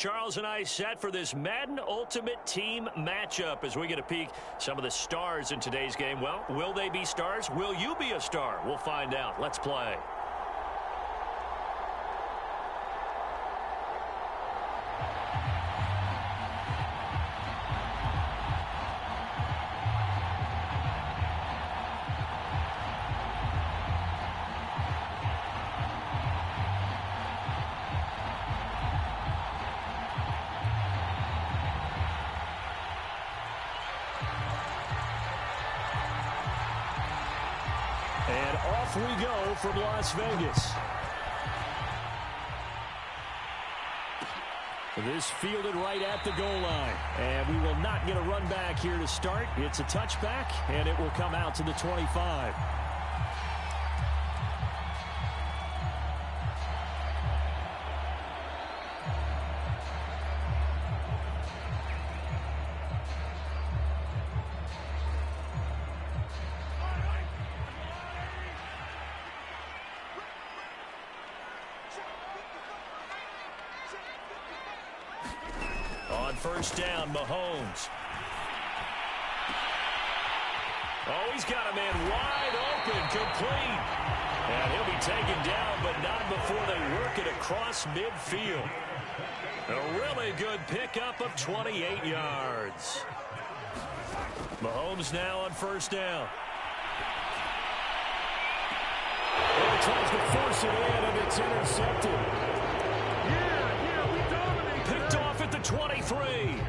Charles and I set for this Madden Ultimate Team matchup as we get a peek some of the stars in today's game. Well, will they be stars? Will you be a star? We'll find out. Let's play. And off we go from Las Vegas. This fielded right at the goal line. And we will not get a run back here to start. It's a touchback, and it will come out to the 25. On first down, Mahomes. Oh, he's got a man wide open, complete. And he'll be taken down, but not before they work it across midfield. A really good pickup of 28 yards. Mahomes now on first down. And he tries to force it in, and it's intercepted. Picked off at the 23.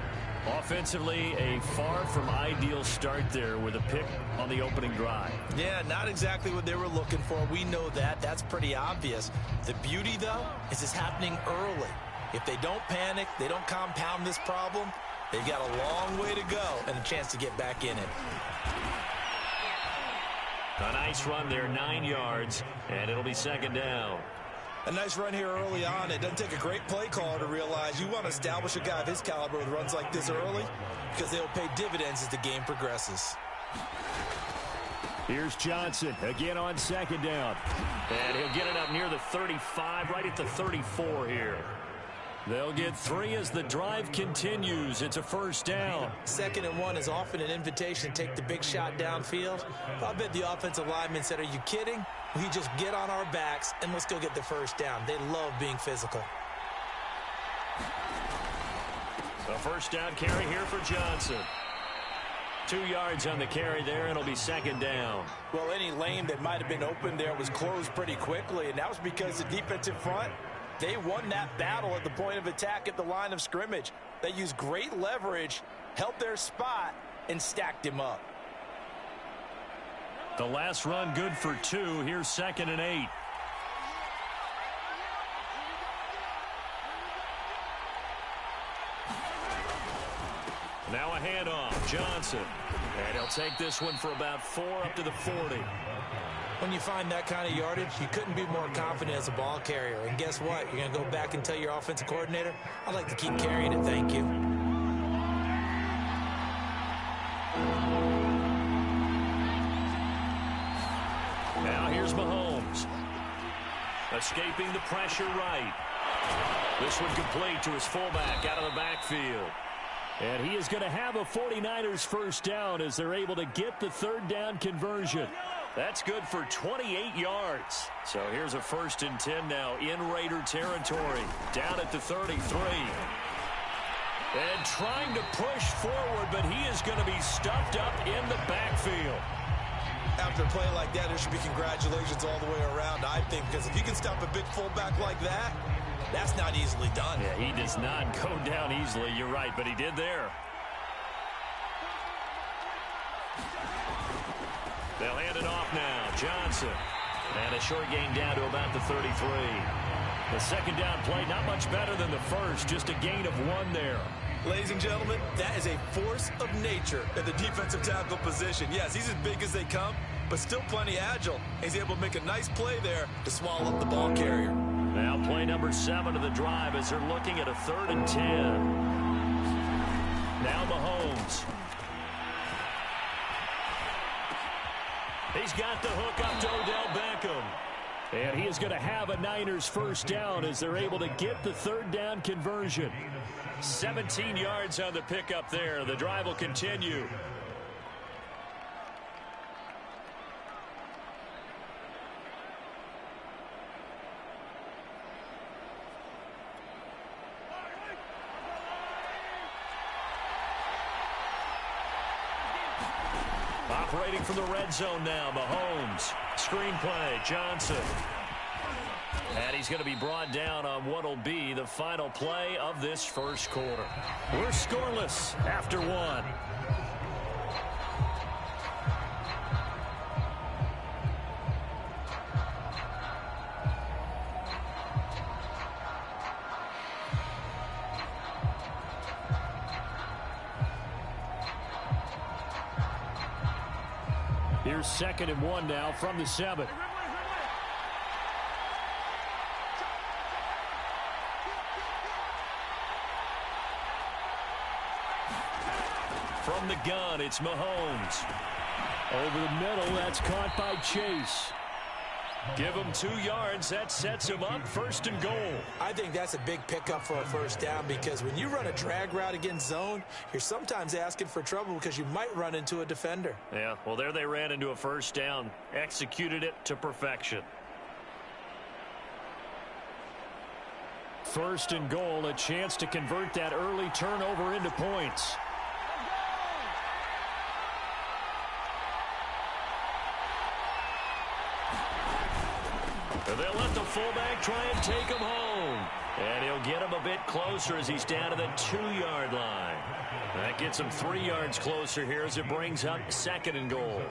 Offensively, a far from ideal start there with a pick on the opening drive. Yeah, not exactly what they were looking for. We know that. That's pretty obvious. The beauty, though, is it's happening early. If they don't panic, they don't compound this problem, they've got a long way to go and a chance to get back in it. A nice run there, 9 yards, and it'll be second down. A nice run here early on. It doesn't take a great play caller to realize you want to establish a guy of his caliber with runs like this early because they'll pay dividends as the game progresses. Here's Johnson again on second down. And he'll get it up near the 35, right at the 34 here. They'll get 3 as the drive continues. It's a first down. 2nd and 1 is often an invitation to take the big shot downfield. I bet the offensive lineman said, are you kidding? We just get on our backs and let's go get the first down. They love being physical. A first down carry here for Johnson. 2 yards on the carry there, and it'll be second down. Well, any lane that might have been open there was closed pretty quickly, and that was because the defensive front, they won that battle at the point of attack at the line of scrimmage. They used great leverage, held their spot, and stacked him up. The last run good for 2. Here's 2nd and 8. Now a handoff, Johnson. And he'll take this one for about 4 up to the 40. When you find that kind of yardage, you couldn't be more confident as a ball carrier. And guess what? You're going to go back and tell your offensive coordinator, I'd like to keep carrying it, thank you. Now here's Mahomes. Escaping the pressure right. This one complete to his fullback out of the backfield. And he is going to have a 49ers first down as they're able to get the 3rd down conversion. That's good for 28 yards. So here's a 1st and 10 now in Raider territory. Down at the 33. And trying to push forward, but he is going to be stuffed up in the backfield. After a play like that, there should be congratulations all the way around, I think, because if you can stop a big fullback like that, that's not easily done. Yeah, he does not go down easily. You're right, but he did there. They'll hand it off now. Johnson. And a short gain down to about the 33. The second down play, not much better than the first. Just a gain of 1 there. Ladies and gentlemen, that is a force of nature at the defensive tackle position. Yes, he's as big as they come, but still plenty agile. He's able to make a nice play there to swallow up the ball carrier. Now play number 7 of the drive as they're looking at a 3rd and 10. Now Mahomes. He's got the hook up to Odell Beckham. And he is going to have a Niners first down as they're able to get the third down conversion. 17 yards on the pickup there. The drive will continue. Operating from the red zone now, Mahomes. Screenplay, Johnson. And he's going to be brought down on what will be the final play of this first quarter. We're scoreless after one. Here's 2nd and 1 now from the 7. From the gun, it's Mahomes. Over the middle, that's caught by Chase. Give him 2 yards. That sets him up 1st and goal. I think that's a big pickup for a first down because when you run a drag route against zone, you're sometimes asking for trouble because you might run into a defender. Yeah, well, there they ran into a first down. Executed it to perfection. 1st and goal, a chance to convert that early turnover into points. They'll let the fullback try and take him home. And he'll get him a bit closer as he's down to the 2-yard line. That gets him 3 yards closer here as it brings up 2nd and goal.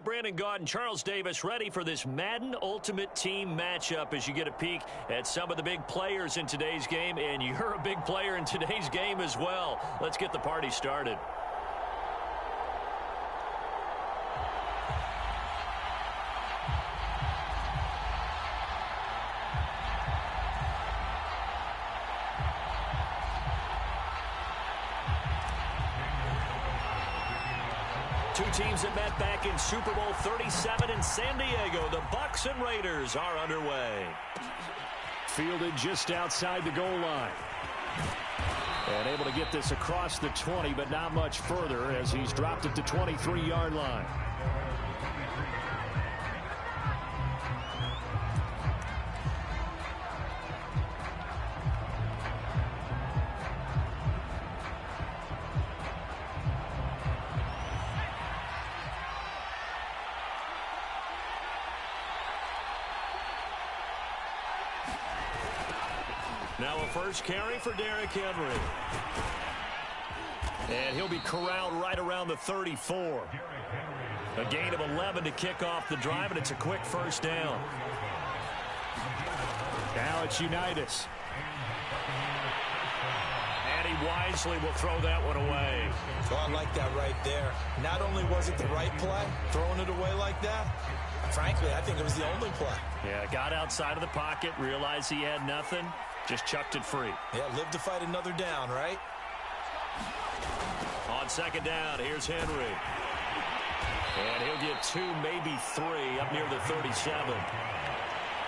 Brandon Gaudin, Charles Davis ready for this Madden Ultimate Team matchup as you get a peek at some of the big players in today's game, and you're a big player in today's game as well. Let's get the party started. Two teams that met back in Super Bowl 37 in San Diego. The Bucs and Raiders are underway. Fielded just outside the goal line. And able to get this across the 20, but not much further as he's dropped it to 23-yard line. Now a first carry for Derrick Henry. And he'll be corralled right around the 34. A gain of 11 to kick off the drive, and it's a quick first down. Now it's Unitas. And he wisely will throw that one away. Oh, I like that right there. Not only was it the right play, throwing it away like that, frankly, I think it was the only play. Yeah, got outside of the pocket, realized he had nothing, just chucked it free. Yeah, live to fight another down, right? On second down, here's Henry. And he'll get 2, maybe 3 up near the 37.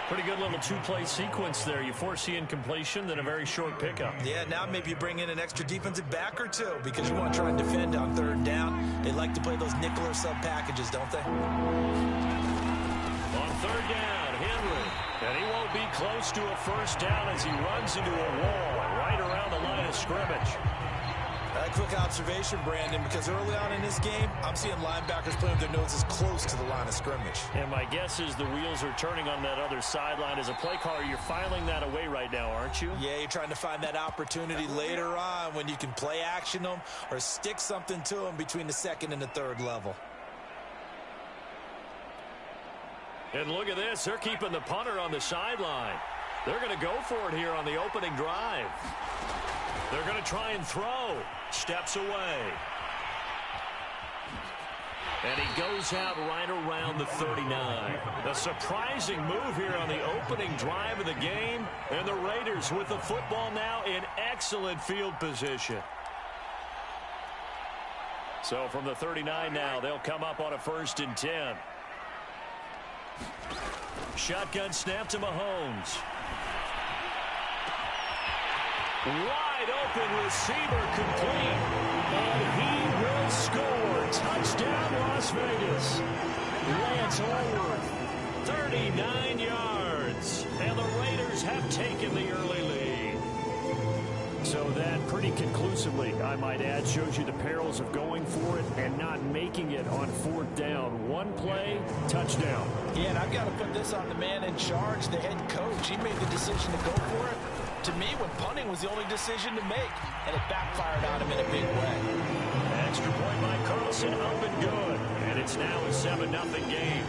Pretty good little two-play sequence there. You force the incompletion, then a very short pickup. Yeah, now maybe you bring in an extra defensive back or two because you want to try and defend on third down. They like to play those nickel or sub packages, don't they? On third down, Henry. And he won't be close to a first down as he runs into a wall right around the line of scrimmage. A quick observation, Brandon, because early on in this game, I'm seeing linebackers playing with their noses close to the line of scrimmage. And my guess is the wheels are turning on that other sideline. As a play caller, you're filing that away right now, aren't you? Yeah, you're trying to find that opportunity later on when you can play action them or stick something to them between the second and the third level. And look at this. They're keeping the punter on the sideline. They're going to go for it here on the opening drive. They're going to try and throw. Steps away. And he goes out right around the 39. A surprising move here on the opening drive of the game. And the Raiders with the football now in excellent field position. So from the 39 now, they'll come up on a 1st and 10. Shotgun snap to Mahomes. Wide open receiver complete. And he will score. Touchdown Las Vegas. Lance Allworth, 39 yards. And the Raiders have taken the early lead. So that pretty conclusively, I might add, shows you the perils of going for it and not making it on 4th down. One play, touchdown. Yeah, and I've got to put this on the man in charge, the head coach. He made the decision to go for it. To me, when punting was the only decision to make, and it backfired on him in a big way. Extra point by Carlson, up and good. And it's now a 7-0 game.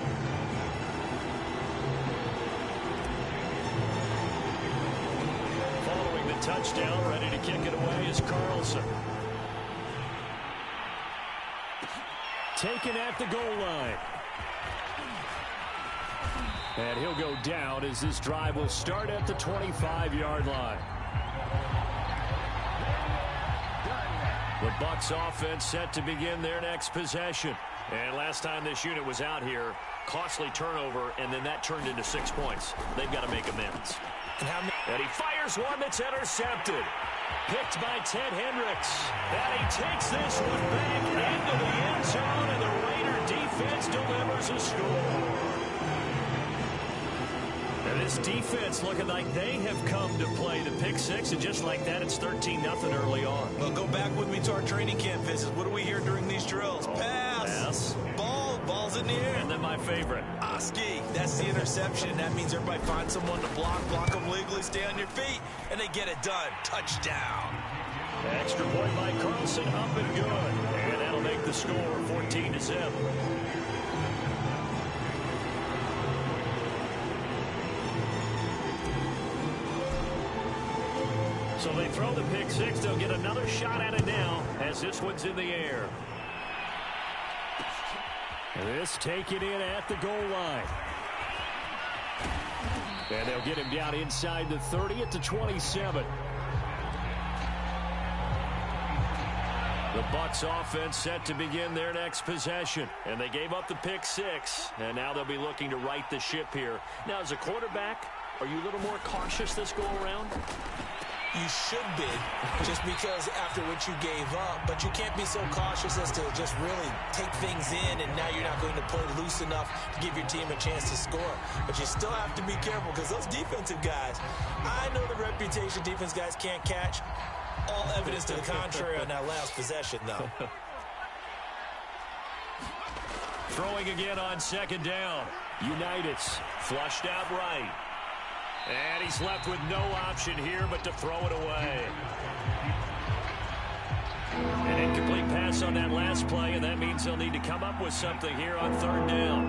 Following the touchdown, ready to kick it away is Carlson. Taken at the goal line. And he'll go down as this drive will start at the 25-yard line. The Bucs offense set to begin their next possession. And last time this unit was out here, costly turnover, and then that turned into 6 points. They've got to make amends. And he fires one that's intercepted. Picked by Ted Hendricks. And he takes this one back into the end zone, and the Raider defense delivers a score. And this defense looking like they have come to play the pick six, and just like that, it's 13-0 early on. Well, go back with me to our training camp visits. What do we hear during these drills? Pass. Ball's in the air. And then my favorite. Oski. That's the interception. That means everybody finds someone to block them legally, stay on your feet, and they get it done. Touchdown. Extra point by Carlson, up and good. And that'll make the score 14-7. So they throw the pick six. They'll get another shot at it now as this one's in the air. This taken in at the goal line. And they'll get him down inside the 30 at the 27. The Bucs offense set to begin their next possession. And they gave up the pick six. And now they'll be looking to right the ship here. Now, as a quarterback, are you a little more cautious this go-around? You should be, just because after what you gave up. But you can't be so cautious as to just really take things in, and now you're not going to play loose enough to give your team a chance to score. But you still have to be careful, because those defensive guys, I know the reputation defense guys can't catch. All evidence to the contrary on that last possession, though. Throwing again on second down. Unitas flushed out right. And he's left with no option here but to throw it away. An incomplete pass on that last play, and that means they'll need to come up with something here on third down.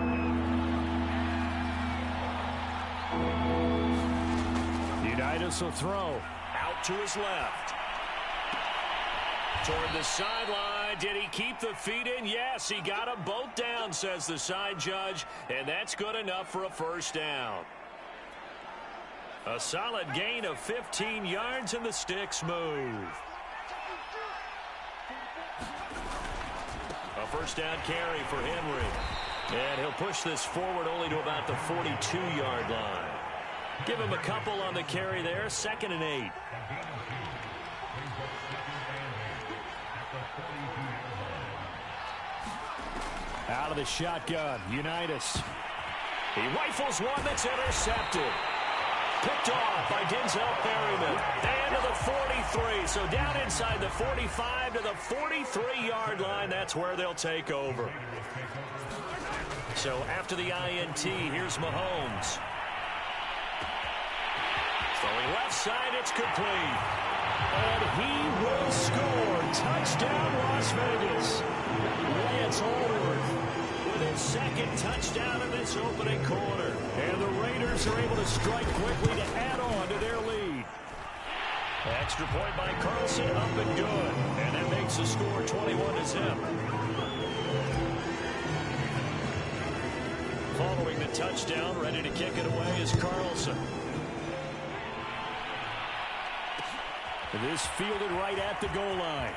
Unitas will throw. Out to his left. Toward the sideline. Did he keep the feet in? Yes, he got them both down, says the side judge, and that's good enough for a first down. A solid gain of 15 yards, and the sticks move. A first down carry for Henry. And he'll push this forward only to about the 42-yard line. Give him a couple on the carry there. 2nd and 8. Out of the shotgun, Unitas. He rifles one that's intercepted. Picked off by Denzel Perryman. And to the 43. So down inside the 45 to the 43-yard line. That's where they'll take over. So after the INT, here's Mahomes. Throwing left side, it's complete. And he will score. Touchdown, Las Vegas. Lance Allworth with his 2nd touchdown in this opening quarter. And the Raiders are able to strike quickly to add on to their lead. Extra point by Carlson, up and good. And that makes the score 21-0. Following the touchdown, ready to kick it away is Carlson. This fielded right at the goal line.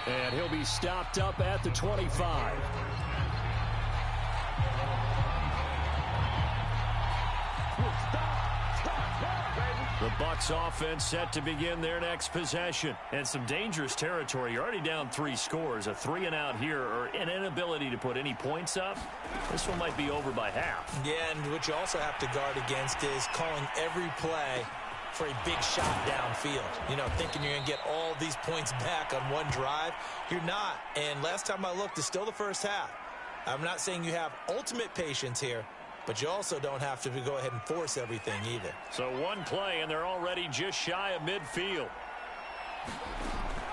And he'll be stopped up at the 25. The Bucs offense set to begin their next possession. And some dangerous territory. You're already down 3 scores. A 3-and-out here, or an inability to put any points up. This one might be over by half. Yeah, and what you also have to guard against is calling every play for a big shot downfield. You know, thinking you're going to get all these points back on one drive. You're not. And last time I looked, it's still the first half. I'm not saying you have ultimate patience here, but you also don't have to go ahead and force everything either. So one play, and they're already just shy of midfield.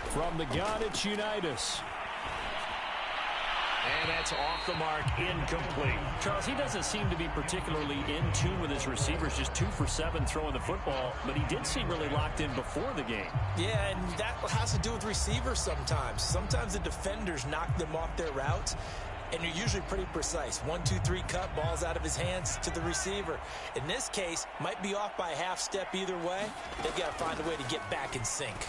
From the gun, it's Unitas. And that's off the mark, incomplete. Charles, he doesn't seem to be particularly in tune with his receivers, just 2 for 7 throwing the football, but he did seem really locked in before the game. Yeah, and that has to do with receivers sometimes. Sometimes the defenders knock them off their routes, and you're usually pretty precise. 1, 2, 3 cut, balls out of his hands to the receiver. In this case, might be off by a half step either way. They've got to find a way to get back in sync.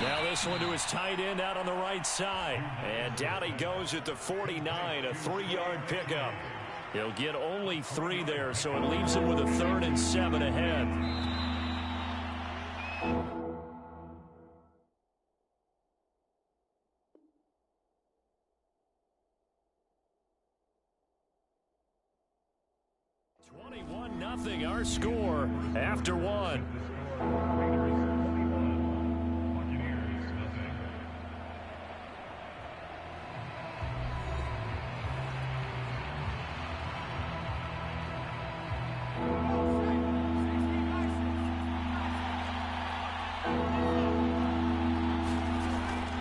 Now this one to his tight end out on the right side. And down he goes at the 49, a 3-yard pickup. He'll get only 3 there, so it leaves him with a 3rd and 7 ahead. Nothing, our score after 1.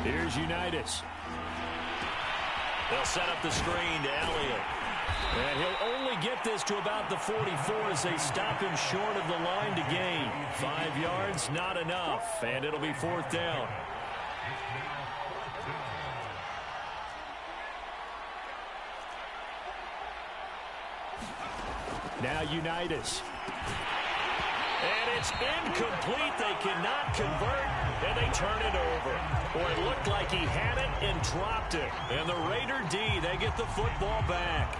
Here's Unitas. They'll set up the screen to Elliott. And he'll only get this to about the 44 as they stop him short of the line to gain. 5 yards, not enough, and it'll be 4th down. Now Unitas. And it's incomplete. They cannot convert, and they turn it over. Boy, it looked like he had it and dropped it. And the Raider D, they get the football back.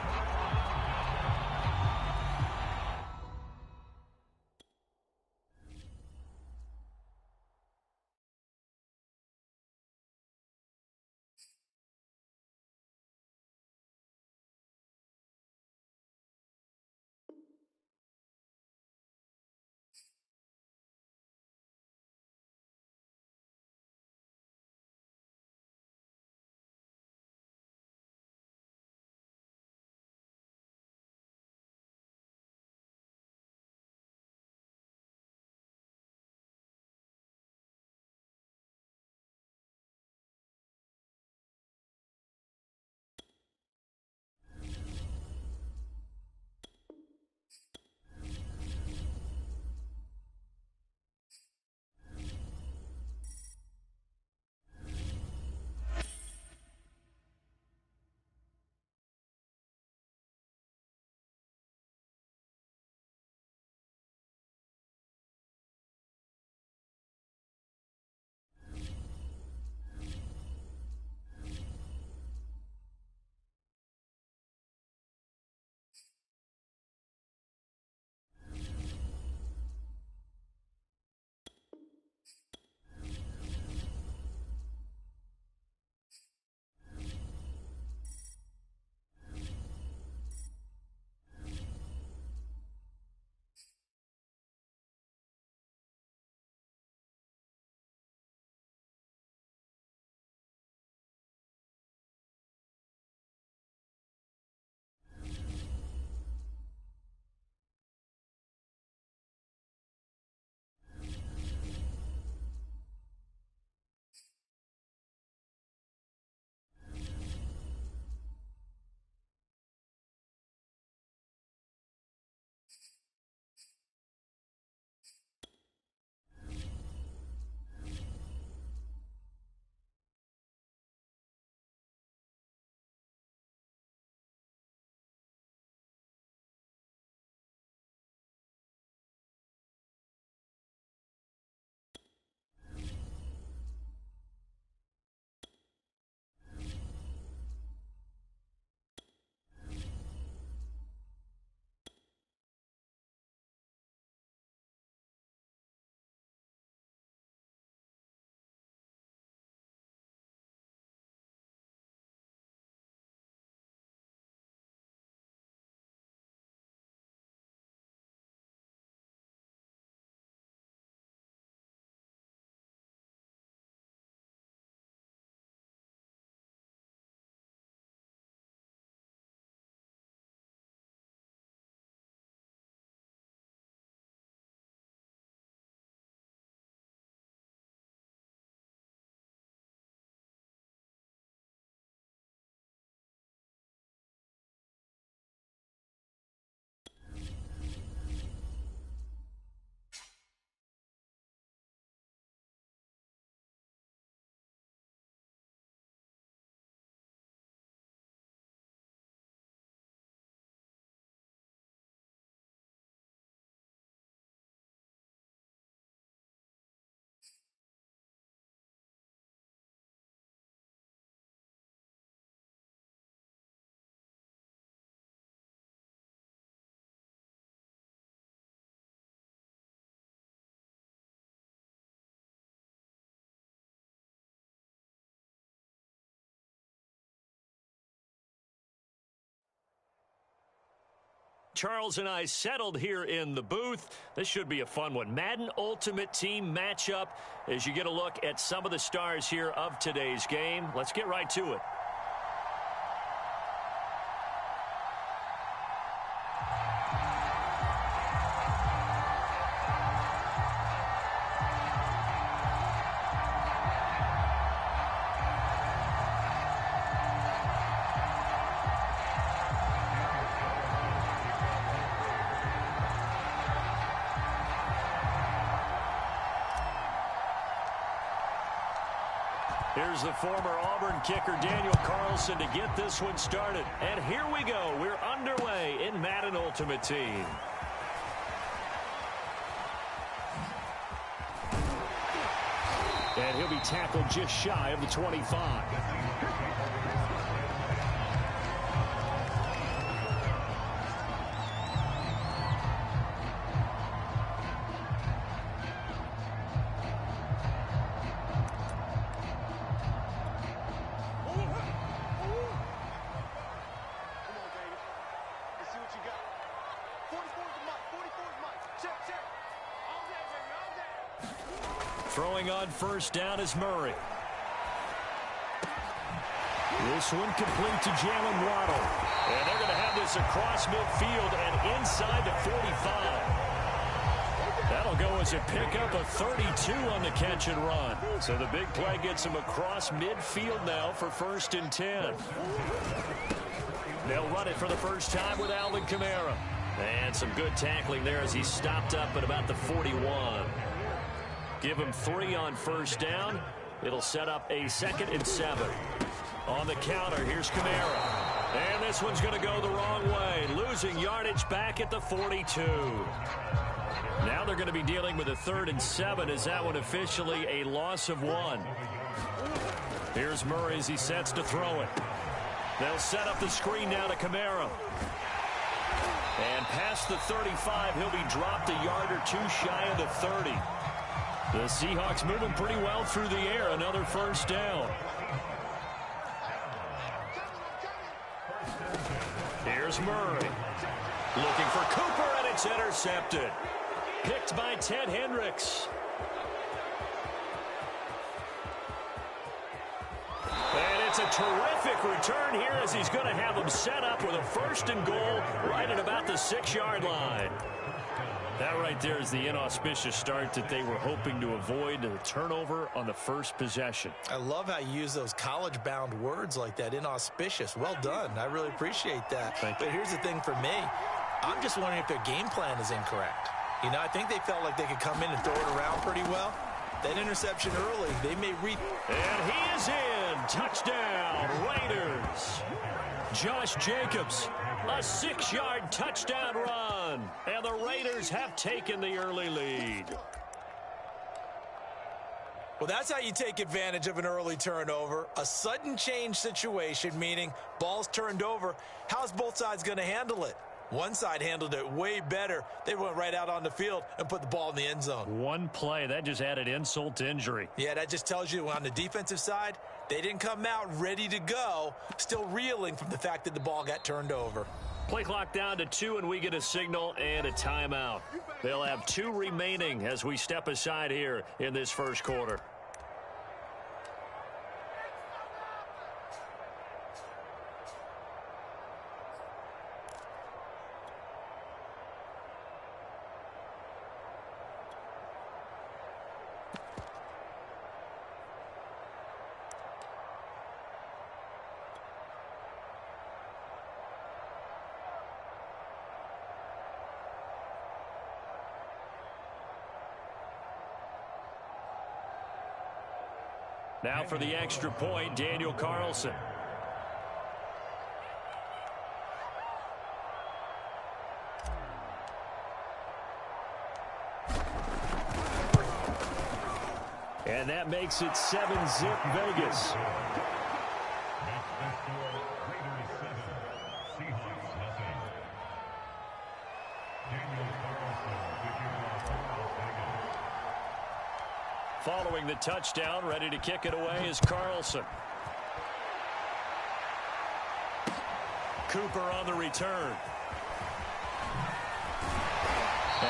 Charles and I settled here in the booth. This should be a fun one. Madden Ultimate Team matchup as you get a look at some of the stars here of today's game. Let's get right to it. Here's the former Auburn kicker, Daniel Carlson, to get this one started. And here we go. We're underway in Madden Ultimate Team. And he'll be tackled just shy of the 25. Throwing on first down is Murray. This one complete to Jalen Waddle. And they're going to have this across midfield and inside the 45. That'll go as a pickup of 32 on the catch and run. So the big play gets him across midfield now for 1st and 10. They'll run it for the first time with Alvin Kamara. And some good tackling there as he stopped up at about the 41. Give him 3 on first down. It'll set up a 2nd and 7. On the counter, here's Kamara. And this one's going to go the wrong way, losing yardage back at the 42. Now they're going to be dealing with a 3rd and 7 as that one officially a loss of 1. Here's Murray as he sets to throw it. They'll set up the screen now to Kamara. And past the 35, he'll be dropped a yard or 2 shy of the 30. The Seahawks moving pretty well through the air. Another first down. Here's Murray. Looking for Cooper, and it's intercepted. Picked by Ted Hendricks. And it's a terrific return here as he's going to have them set up with a 1st and goal right at about the 6-yard line. That right there is the inauspicious start that they were hoping to avoid, a turnover on the first possession. I love how you use those college-bound words like that, inauspicious. Well done. I really appreciate that. But here's the thing for me. I'm just wondering if their game plan is incorrect. You know, I think they felt like they could come in and throw it around pretty well. That interception early, they may reap. And he is in. Touchdown, Raiders. Josh Jacobs, a 6-yard touchdown run. And the Raiders have taken the early lead. Well, that's how you take advantage of an early turnover. A sudden change situation, meaning ball's turned over. How's both sides going to handle it? One side handled it way better. They went right out on the field and put the ball in the end zone. One play, that just added insult to injury. Yeah, that just tells you on the defensive side, they didn't come out ready to go, still reeling from the fact that the ball got turned over. Play clock down to 2, and we get a signal and a timeout. They'll have 2 remaining as we step aside here in this first quarter. Now for the extra point, Daniel Carlson. And that makes it 7-zip Vegas. Following the touchdown, ready to kick it away is Carlson. Cooper on the return.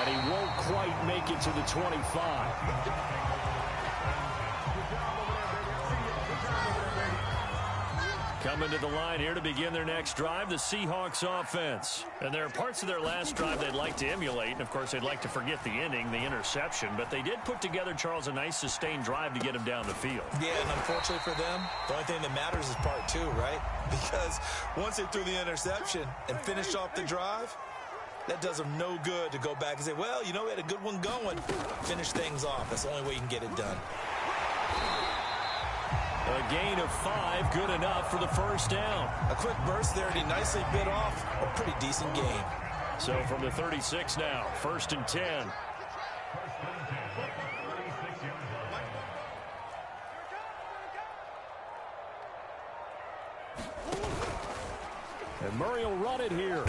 And he won't quite make it to the 25. Coming to the line here to begin their next drive, the Seahawks offense. And there are parts of their last drive they'd like to emulate. And, of course, they'd like to forget the inning, the interception. But they did put together, Charles, a nice sustained drive to get him down the field. Yeah, and unfortunately for them, the only thing that matters is part two, right? Because once they threw the interception and finished off the drive, that does them no good to go back and say, well, you know, we had a good one going. Finish things off. That's the only way you can get it done. A gain of 5, good enough for the first down. A quick burst there, and he nicely bit off a pretty decent gain. So from the 36 now, 1st and 10. And Murray will run it here.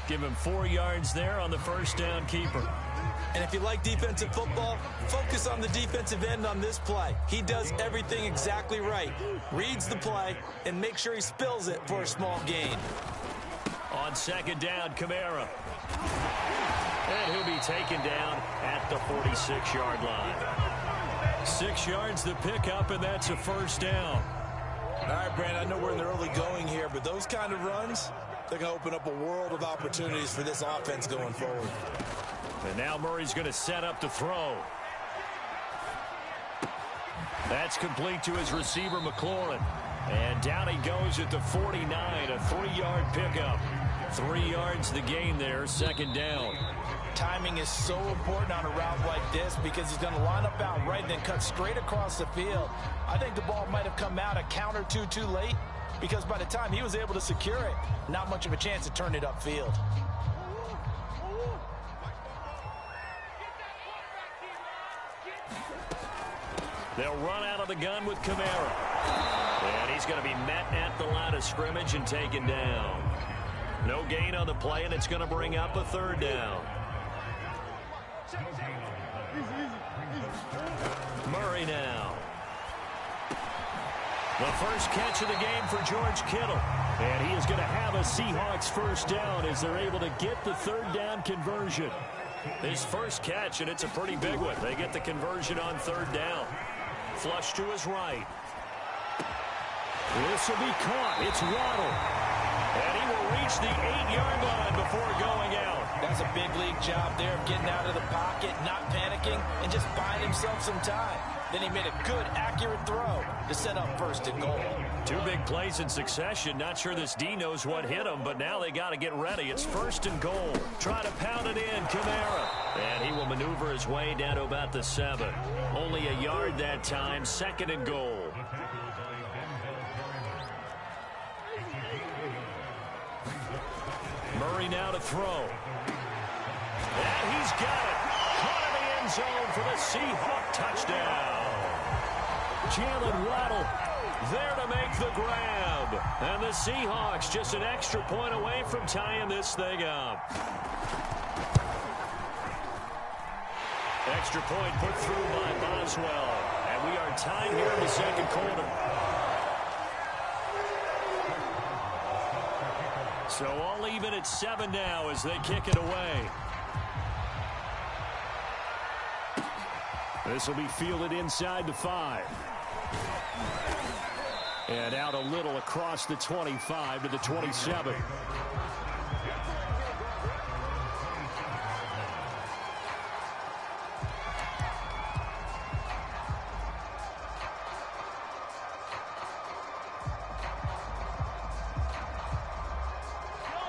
Give him 4 yards there on the first down keeper. And if you like defensive football, focus on the defensive end on this play. He does everything exactly right. Reads the play and makes sure he spills it for a small gain. On 2nd down, Kamara. And he'll be taken down at the 46-yard line. 6 yards the pickup, and that's a first down. All right, Brandon, I know we're in the early going here, but those kind of runs, they're going to open up a world of opportunities for this offense going forward. And now Murray's going to set up to throw. That's complete to his receiver, McLaurin. And down he goes at the 49, a 3-yard pickup. 3 yards the gain there, 2nd down. Timing is so important on a route like this because he's going to line up out right and then cut straight across the field. I think the ball might have come out a count or two too late because by the time he was able to secure it, not much of a chance to turn it upfield. They'll run out of the gun with Kamara. And he's going to be met at the line of scrimmage and taken down. No gain on the play, and it's going to bring up a 3rd down. Murray now. The first catch of the game for George Kittle. And he is going to have a Seahawks first down as they're able to get the 3rd down conversion. His first catch, and it's a pretty big one. They get the conversion on 3rd down. Flush to his right. This will be caught. It's Waddle. And he will reach the 8-yard line before going out. That's a big league job there of getting out of the pocket, not panicking, and just buying himself some time. Then he made a good, accurate throw to set up 1st and goal. 2 big plays in succession. Not sure this D knows what hit him, but now they got to get ready. It's 1st and goal. Try to pound it in, Kamara. And he will maneuver his way down to about the 7. Only a yard that time, 2nd and goal. Murray now to throw. And he's got it. Caught in the end zone for the Seahawk touchdown. Jalen Waddle there to make the grab. And the Seahawks just an extra point away from tying this thing up. Extra point put through by Boswell. And we are tied here in the 2nd quarter. So all even at 7 now as they kick it away. This will be fielded inside the 5. And out a little across the 25 to the 27.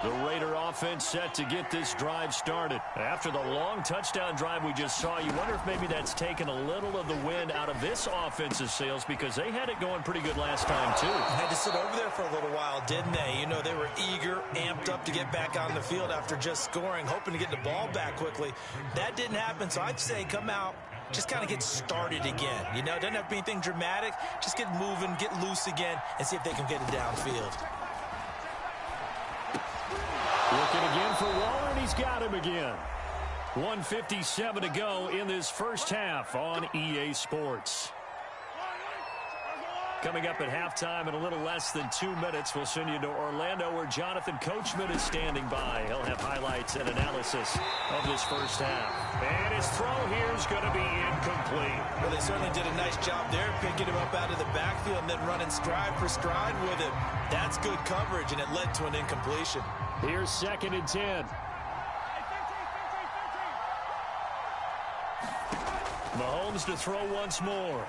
The Raider offense set to get this drive started. After the long touchdown drive we just saw, you wonder if maybe that's taken a little of the wind out of this offensive sails because they had it going pretty good last time, too. Had to sit over there for a little while, didn't they? You know, they were eager, amped up to get back on the field after just scoring, hoping to get the ball back quickly. That didn't happen, so I'd say come out, just kind of get started again. You know, it doesn't have to be anything dramatic. Just get moving, get loose again, and see if they can get it downfield. Looking again for Waller, and he's got him again. 1:57 to go in this first half on EA Sports. Coming up at halftime in a little less than 2 minutes, we'll send you to Orlando where Jonathan Coachman is standing by. He'll have highlights and analysis of this first half. And his throw here is going to be incomplete. Well, they certainly did a nice job there, picking him up out of the backfield and then running stride for stride with him. That's good coverage, and it led to an incompletion. Here's 2nd and 10. Mahomes to throw once more.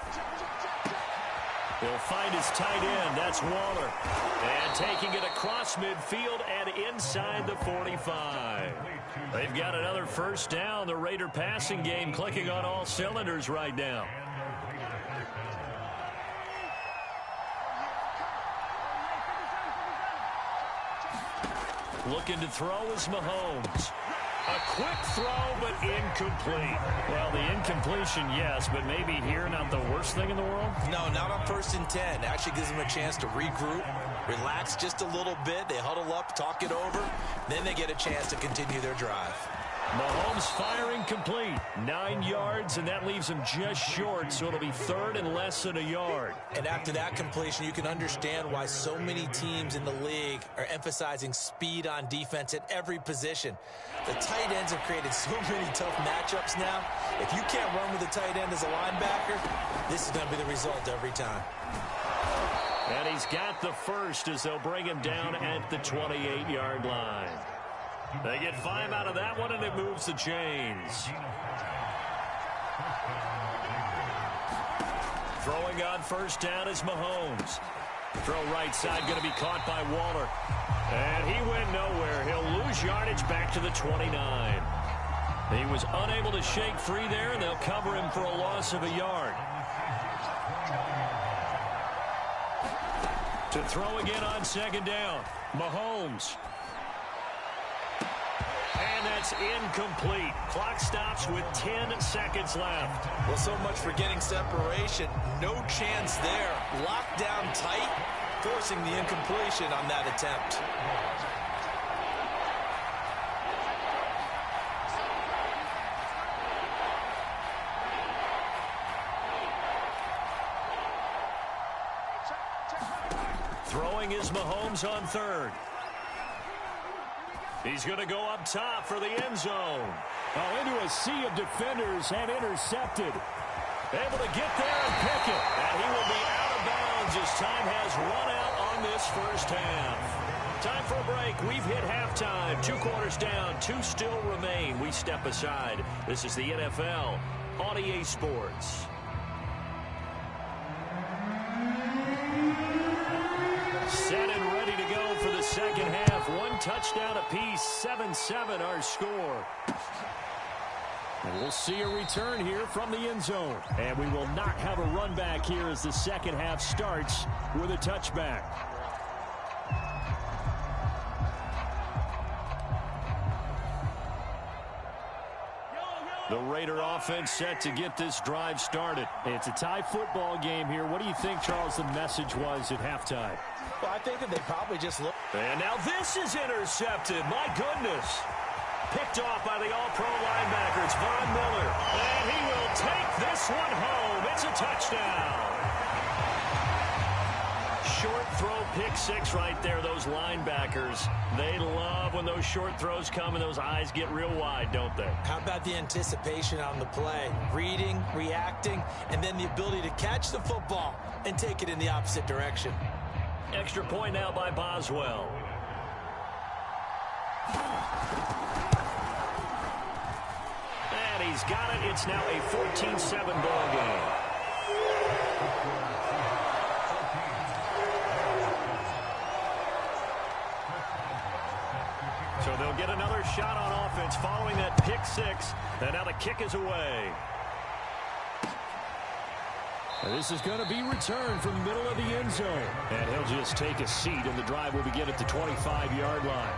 He'll find his tight end. That's Waller. And taking it across midfield and inside the 45. They've got another first down. The Raider passing game clicking on all cylinders right now. Looking to throw is Mahomes. A quick throw, but incomplete. Well, the incompletion, yes, but maybe here not the worst thing in the world? No, not on 1st and 10. Actually gives them a chance to regroup, relax just a little bit. They huddle up, talk it over. Then they get a chance to continue their drive. Mahomes firing complete. 9 yards, and that leaves him just short, so it'll be 3rd and less than a yard. And after that completion, you can understand why so many teams in the league are emphasizing speed on defense at every position. The tight ends have created so many tough matchups now. If you can't run with a tight end as a linebacker, this is going to be the result every time. And he's got the first as they'll bring him down at the 28-yard line. They get 5 out of that one, and it moves the chains. Throwing on first down is Mahomes. Throw right side going to be caught by Waller. And he went nowhere. He'll lose yardage back to the 29. He was unable to shake free there, and they'll cover him for a loss of a yard. To throw again on 2nd down, Mahomes. And that's incomplete. Clock stops with 10 seconds left. Well, so much for getting separation. No chance there. Locked down tight, forcing the incompletion on that attempt. Throwing is Mahomes on 3rd. He's going to go up top for the end zone. Oh, into a sea of defenders and intercepted. Able to get there and pick it. And he will be out of bounds as time has run out on this first half. Time for a break. We've hit halftime. 2 quarters down. 2 still remain. We step aside. This is the NFL on EA Sports. Set and ready to go for the second half. 1 touchdown apiece. 7-7 our score. And we'll see a return here from the end zone. And we will not have a run back here as the second half starts with a touchback. The Raider offense set to get this drive started. It's a tie football game here. What do you think, Charles, the message was at halftime? Well, I think that they probably just looked. And now this is intercepted. My goodness. Picked off by the all-pro linebacker. It's Von Miller. And he will take this one home. It's a touchdown. Short throw, pick 6 right there. Those linebackers, they love when those short throws come and those eyes get real wide, don't they? How about the anticipation on the play? Reading, reacting, and then the ability to catch the football and take it in the opposite direction. Extra point now by Boswell. And he's got it. It's now a 14-7 ball game. So they'll get another shot on offense following that pick 6. And now the kick is away. This is going to be returned from the middle of the end zone. And he'll just take a seat, and the drive will begin at the 25-yard line.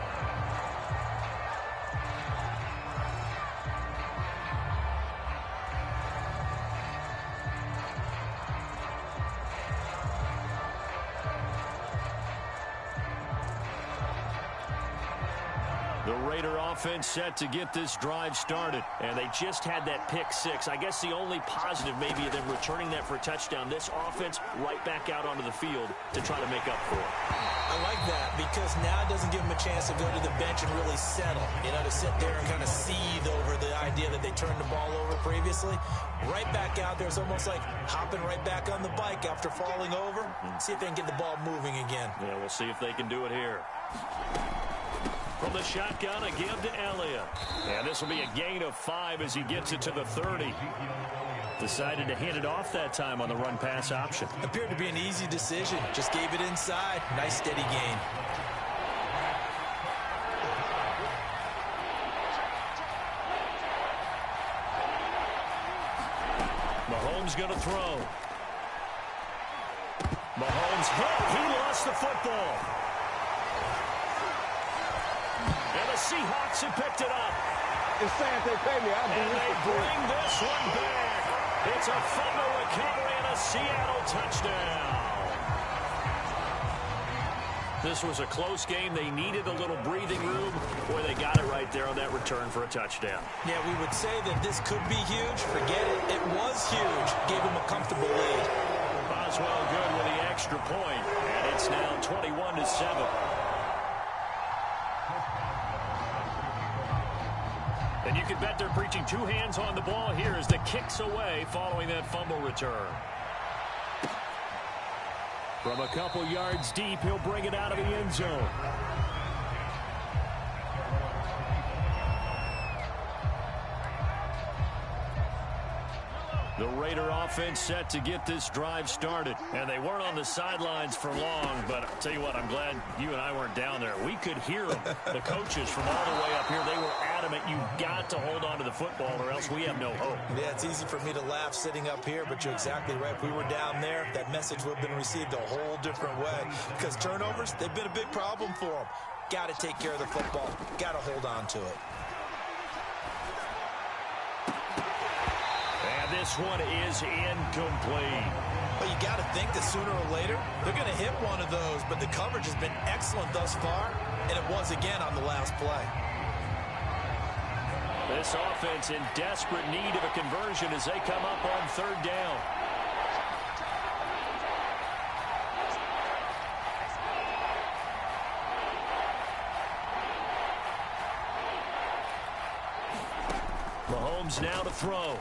The Raider offense set to get this drive started. And they just had that pick six. I guess the only positive maybe of them returning that for a touchdown. This offense right back out onto the field to try to make up for it. I like that because now it doesn't give them a chance to go to the bench and really settle. You know, to sit there and kind of seethe over the idea that they turned the ball over previously. Right back out there. It's almost like hopping right back on the bike after falling over. See if they can get the ball moving again. Yeah, we'll see if they can do it here. From the shotgun, a give to Elliott. And this will be a gain of 5 as he gets it to the 30. Decided to hand it off that time on the run-pass option. Appeared to be an easy decision. Just gave it inside. Nice, steady gain. Mahomes going to throw. Mahomes hit. He lost the football. And the Seahawks have picked it up. It's saying they pay me. I'll do and this they for bring this one back. It's a fumble recovery and a Seattle touchdown. This was a close game. They needed a little breathing room. Boy, they got it right there on that return for a touchdown. Yeah, we would say that this could be huge. Forget it. It was huge. Gave him a comfortable lead. Boswell good with the extra point. And it's now 21-7. And you can bet they're preaching two hands on the ball here as the kick's away following that fumble return. From a couple yards deep, he'll bring it out of the end zone. The Raider offense set to get this drive started. And they weren't on the sidelines for long, but I'll tell you what, I'm glad you and I weren't down there. We could hear them, the coaches from all the way up here. They were adamant, you've got to hold on to the football or else we have no hope. Yeah, it's easy for me to laugh sitting up here, but you're exactly right. If we were down there, that message would have been received a whole different way. Because turnovers, they've been a big problem for them. Got to take care of the football. Got to hold on to it. This one is incomplete. But you got to think that sooner or later, they're going to hit one of those. But the coverage has been excellent thus far, and it was again on the last play. This offense in desperate need of a conversion as they come up on third down. Mahomes now to throw.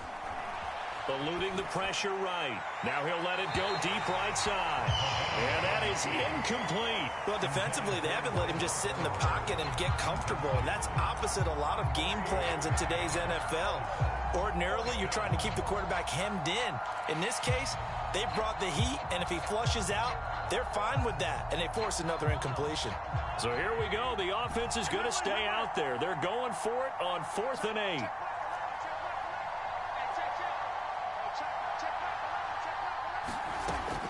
Eluding the pressure right. Now he'll let it go deep right side. And that is incomplete. Well, defensively, they haven't let him just sit in the pocket and get comfortable. And that's opposite a lot of game plans in today's NFL. Ordinarily, you're trying to keep the quarterback hemmed in. In this case, they brought the heat, and if he flushes out, they're fine with that. And they force another incompletion. So here we go. The offense is going to stay out there. They're going for it on 4th and 8.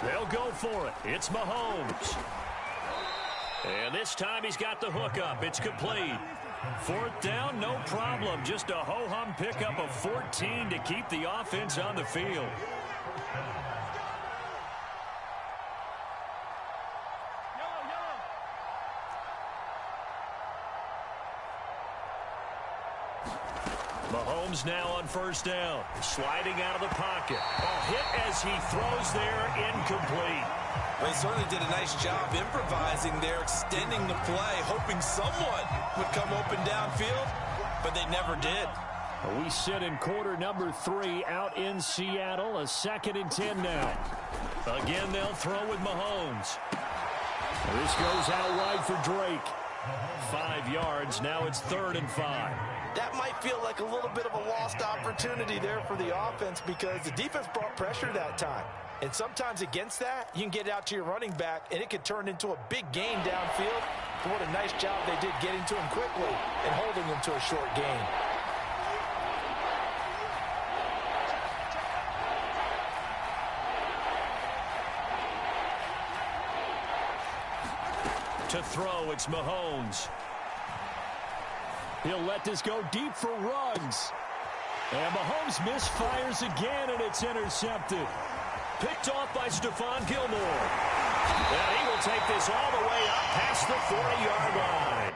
They'll go for it. It's Mahomes. And this time he's got the hook up. It's complete. 4th down, no problem. Just a ho-hum pickup of 14 to keep the offense on the field. Mahomes now on 1st down. Sliding out of the pocket. A hit as he throws there, incomplete. They certainly did a nice job improvising there, extending the play, hoping someone would come open downfield, but they never did. We sit in quarter number 3 out in Seattle. A 2nd and 10 now. Again, they'll throw with Mahomes. This goes out wide for Drake. 5 yards. Now it's 3rd and 5. That might feel like a little bit of a lost opportunity there for the offense because the defense brought pressure that time. And sometimes against that, you can get out to your running back, and it could turn into a big gain downfield. But what a nice job they did getting to him quickly and holding him to a short gain. To throw, it's Mahomes. He'll let this go deep for Ruggs. And Mahomes misfires again, and it's intercepted. Picked off by Stephon Gilmore. And he will take this all the way up past the 40-yard line.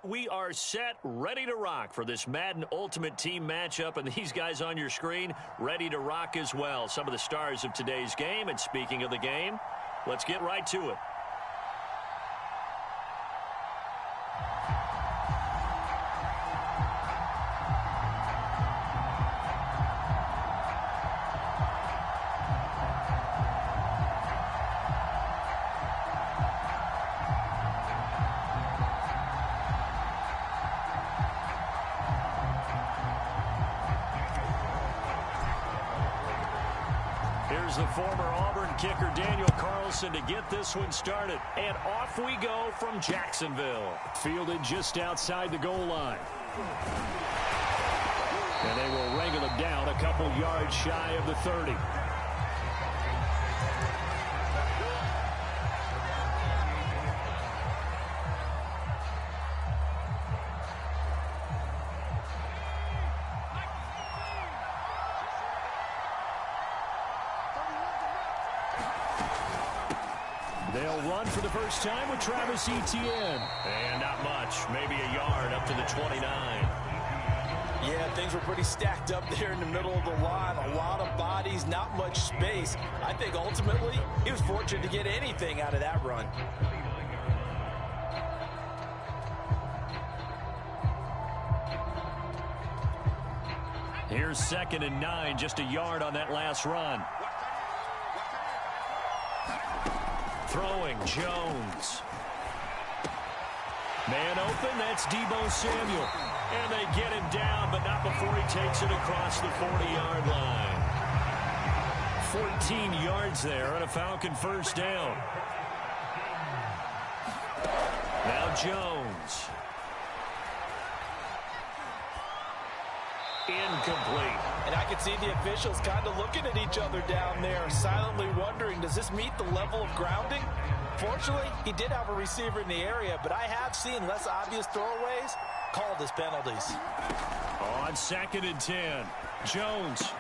we are set, ready to rock for this Madden Ultimate Team matchup, and these guys on your screen ready to rock as well. Some of the stars of today's game, and speaking of the game, let's get right to it. Here's the former Auburn kicker, Daniel Carlson, to get this one started. And off we go from Jacksonville. Fielded just outside the goal line. And they will wrangle him down a couple yards shy of the 30. They'll run for the first time with Travis Etienne. And not much, maybe a yard up to the 29. Yeah, things were pretty stacked up there in the middle of the line. A lot of bodies, not much space. I think ultimately he was fortunate to get anything out of that run. Here's 2nd and 9, just a yard on that last run. Throwing, Jones. Man open, that's Deebo Samuel. And they get him down, but not before he takes it across the 40-yard line. 14 yards there and a Falcon first down. Now Jones. Incomplete. And I could see the officials kind of looking at each other down there, silently wondering, does this meet the level of grounding? Fortunately, he did have a receiver in the area, but I have seen less obvious throwaways called as penalties. On 2nd and 10, Jones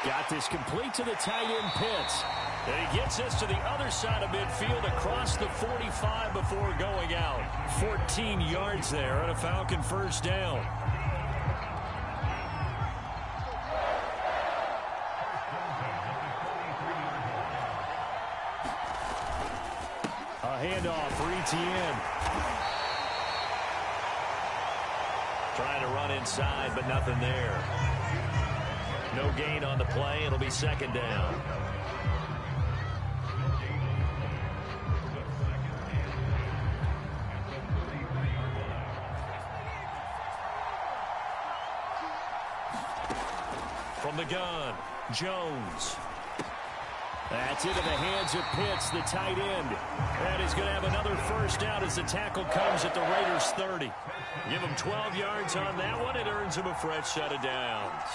got this complete to the tight end Pitts. And he gets this to the other side of midfield across the 45 before going out. 14 yards there and a Falcon first down. Handoff for Etienne. Trying to run inside, but nothing there. No gain on the play. It'll be 2nd down. From the gun, Jones. That's into the hands of Pitts, the tight end. And he's going to have another first down as the tackle comes at the Raiders' 30. Give him 12 yards on that one. It earns him a fresh set of downs.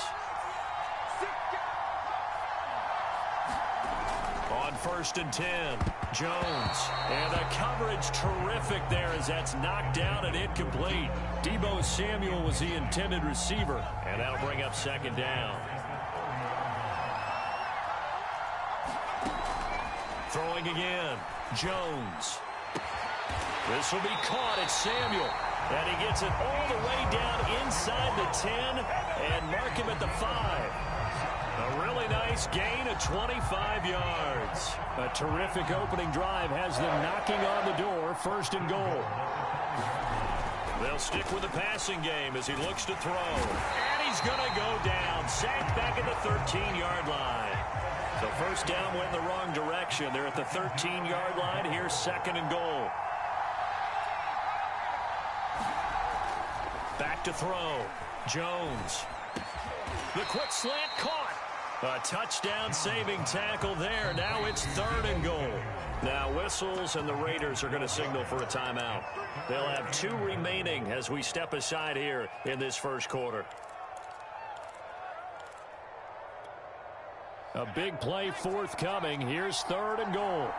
On 1st and 10, Jones. And the coverage terrific there as that's knocked down and incomplete. Deebo Samuel was the intended receiver. And that'll bring up 2nd down. Throwing again, Jones. This will be caught at Samuel. And he gets it all the way down inside the 10 and mark him at the 5. A really nice gain of 25 yards. A terrific opening drive has them knocking on the door, 1st and goal. They'll stick with the passing game as he looks to throw. And he's going to go down, sacked back at the 13-yard line. So first down went in the wrong direction. They're at the 13-yard line. Here's 2nd and goal. Back to throw. Jones. The quick slant caught. A touchdown-saving tackle there. Now it's 3rd and goal. Now whistles, and the Raiders are going to signal for a timeout. They'll have 2 remaining as we step aside here in this first quarter. A big play forthcoming. Here's 3rd and goal.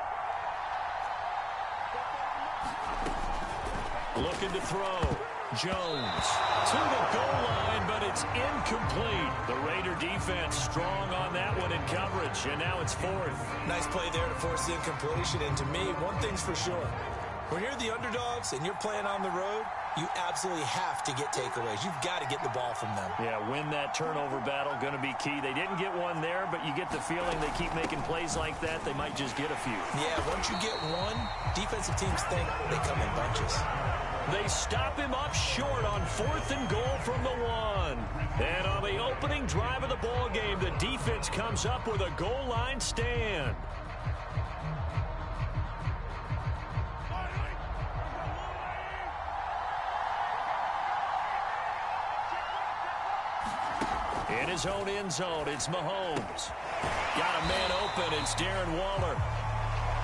Looking to throw. Jones to the goal line, but it's incomplete. The Raider defense strong on that one in coverage, and now it's 4th. Nice play there to force the incompletion, and to me, one thing's for sure. When you're the underdogs and you're playing on the road, you absolutely have to get takeaways. You've got to get the ball from them. Yeah, win that turnover battle, going to be key. They didn't get one there, but you get the feeling they keep making plays like that, they might just get a few. Yeah, once you get one, defensive teams think they come in bunches. They stop him up short on 4th and goal from the 1. And on the opening drive of the ball game, the defense comes up with a goal line stand. In his own end zone, it's Mahomes. Got a man open, it's Darren Waller.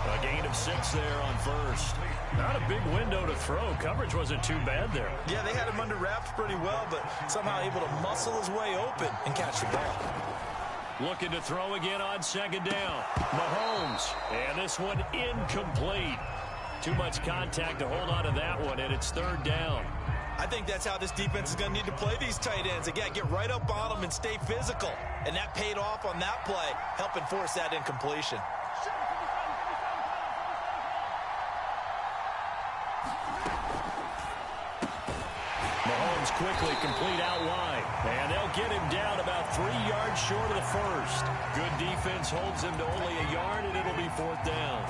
A gain of 6 there on first. Not a big window to throw. Coverage wasn't too bad there. Yeah, they had him under wraps pretty well, but somehow able to muscle his way open and catch the ball. Looking to throw again on 2nd down. Mahomes. And this one incomplete. Too much contact to hold on to that one, and it's 3rd down. I think that's how this defense is going to need to play these tight ends. They got to get right up on them and stay physical. And that paid off on that play, helping force that incompletion. Mahomes quickly complete out wide. And they'll get him down about 3 yards short of the first. Good defense holds him to only a yard, and it'll be 4th down.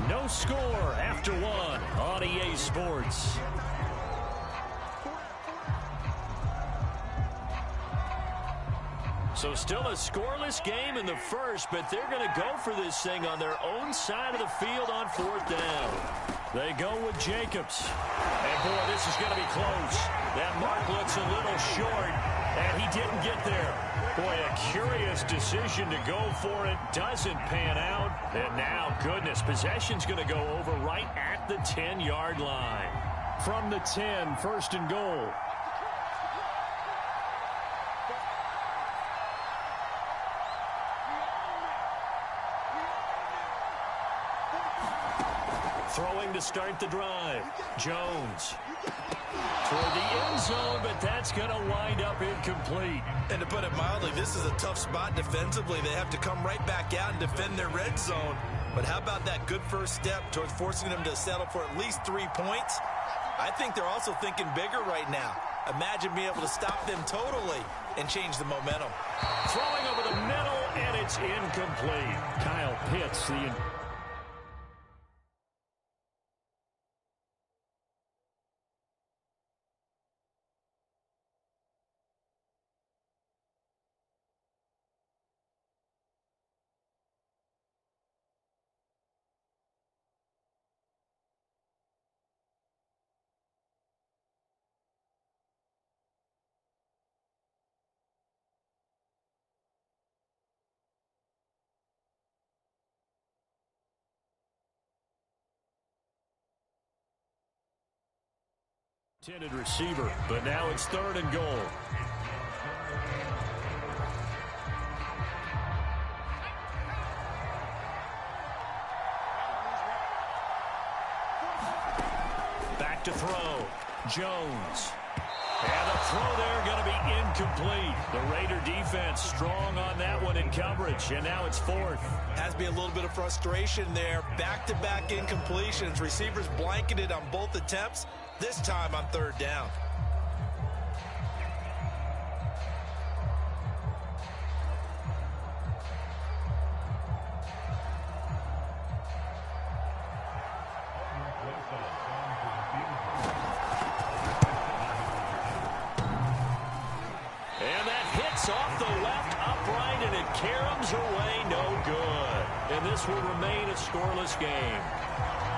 No score after 1 on EA Sports. So still a scoreless game in the first, but they're going to go for this thing on their own side of the field on 4th down. They go with Jacobs. And, boy, this is going to be close. That mark looks a little short, and he didn't get there. Boy, a curious decision to go for it. Doesn't pan out. And now, goodness, possession's going to go over right at the 10-yard line. From the 10, 1st and goal. Throwing to start the drive. Jones. Toward the end zone, but that's going to wind up incomplete. And to put it mildly, this is a tough spot defensively. They have to come right back out and defend their red zone. But how about that good first step towards forcing them to settle for at least 3 points? I think they're also thinking bigger right now. Imagine being able to stop them totally and change the momentum. Throwing over the middle, and it's incomplete. Kyle Pitts, the... intended receiver, but now it's 3rd and goal. Back to throw. Jones. And the throw there going to be incomplete. The Raider defense strong on that one in coverage, and now it's 4th. Has to be a little bit of frustration there. Back-to-back incompletions. Receivers blanketed on both attempts, this time on 3rd down. Off the left upright, and it caroms away, no good. And this will remain a scoreless game.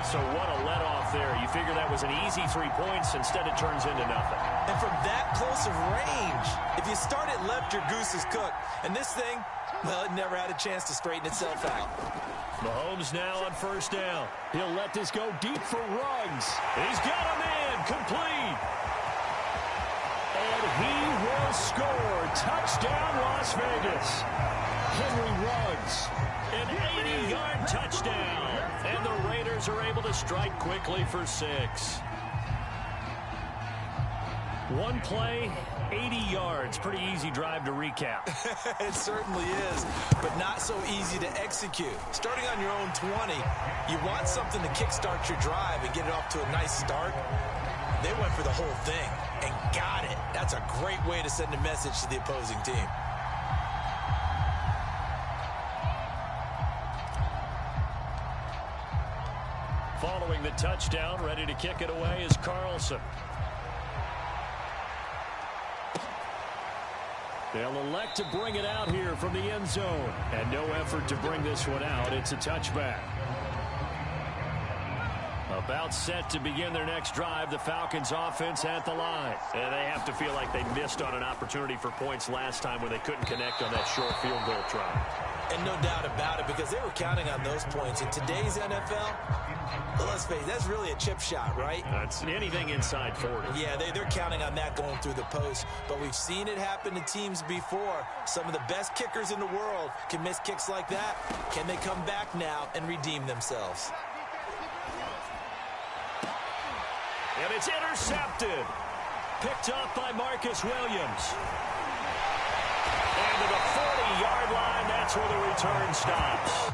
So what a let-off there. You figure that was an easy 3 points. Instead, it turns into nothing. And from that close of range, if you start it left, your goose is cooked. And this thing, well, it never had a chance to straighten itself out. Mahomes now on 1st down. He'll let this go deep for Ruggs. He's got a man complete. And he will score. Touchdown, Las Vegas. Henry Ruggs, an 80-yard touchdown. And the Raiders are able to strike quickly for 6. One play, 80 yards. Pretty easy drive to recap. It certainly is, but not so easy to execute. Starting on your own 20, you want something to kickstart your drive and get it off to a nice start. They went for the whole thing and got it. That's a great way to send a message to the opposing team. Following the touchdown, ready to kick it away is Carlson. They'll elect to bring it out here from the end zone. And no effort to bring this one out. It's a touchback. About set to begin their next drive, the Falcons offense at the line. And they have to feel like they missed on an opportunity for points last time when they couldn't connect on that short field goal try. And no doubt about it, because they were counting on those points. In today's NFL, let's face it, that's really a chip shot, right? That's anything inside 40. Yeah, they're counting on that going through the post. But we've seen it happen to teams before. Some of the best kickers in the world can miss kicks like that. Can they come back now and redeem themselves? And it's intercepted. Picked up by Marcus Williams. And to the 40-yard line, that's where the return stops.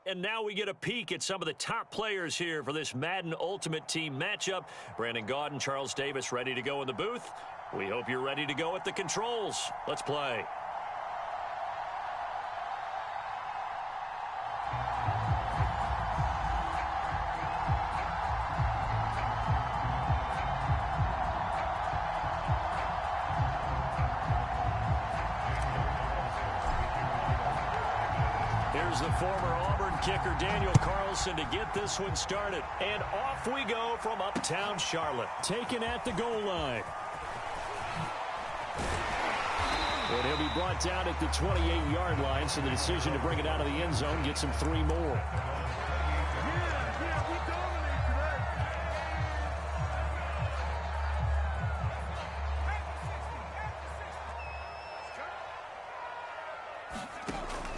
And now we get a peek at some of the top players here for this Madden Ultimate Team matchup. Brandon Gaudin, Charles Davis ready to go in the booth. We hope you're ready to go at the controls. Let's play. Here's the former Auburn kicker Daniel Carlson to get this one started. And off we go from uptown Charlotte. Taken at the goal line. And he'll be brought down at the 28-yard line, so the decision to bring it out of the end zone gets him 3 more.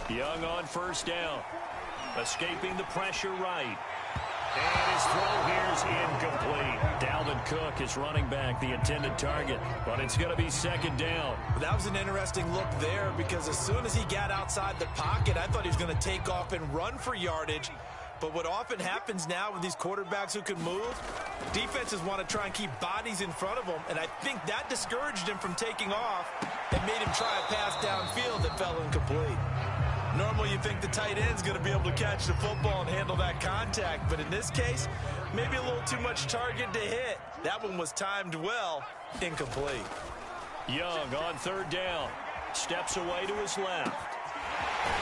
Young on first down. Escaping the pressure right. And his throw here is incomplete. Dalvin Cook is running back, the intended target. But it's going to be second down. That was an interesting look there, because as soon as he got outside the pocket, I thought he was going to take off and run for yardage. But what often happens now with these quarterbacks who can move, defenses want to try and keep bodies in front of them, and I think that discouraged him from taking off and made him try a pass downfield that fell incomplete. Normally you think the tight end's going to be able to catch the football and handle that contact, but in this case, maybe a little too much target to hit. That one was timed well, incomplete. Young on third down. Steps away to his left.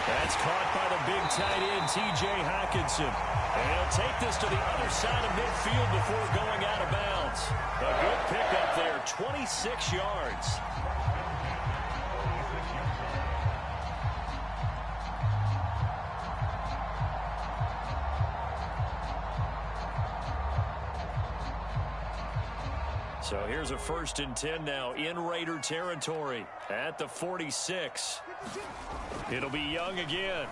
That's caught by the big tight end, T.J. Hockenson. And he'll take this to the other side of midfield before going out of bounds. A good pickup there, 26 yards. So here's a 1st and 10 now in Raider territory at the 46. It'll be Young again.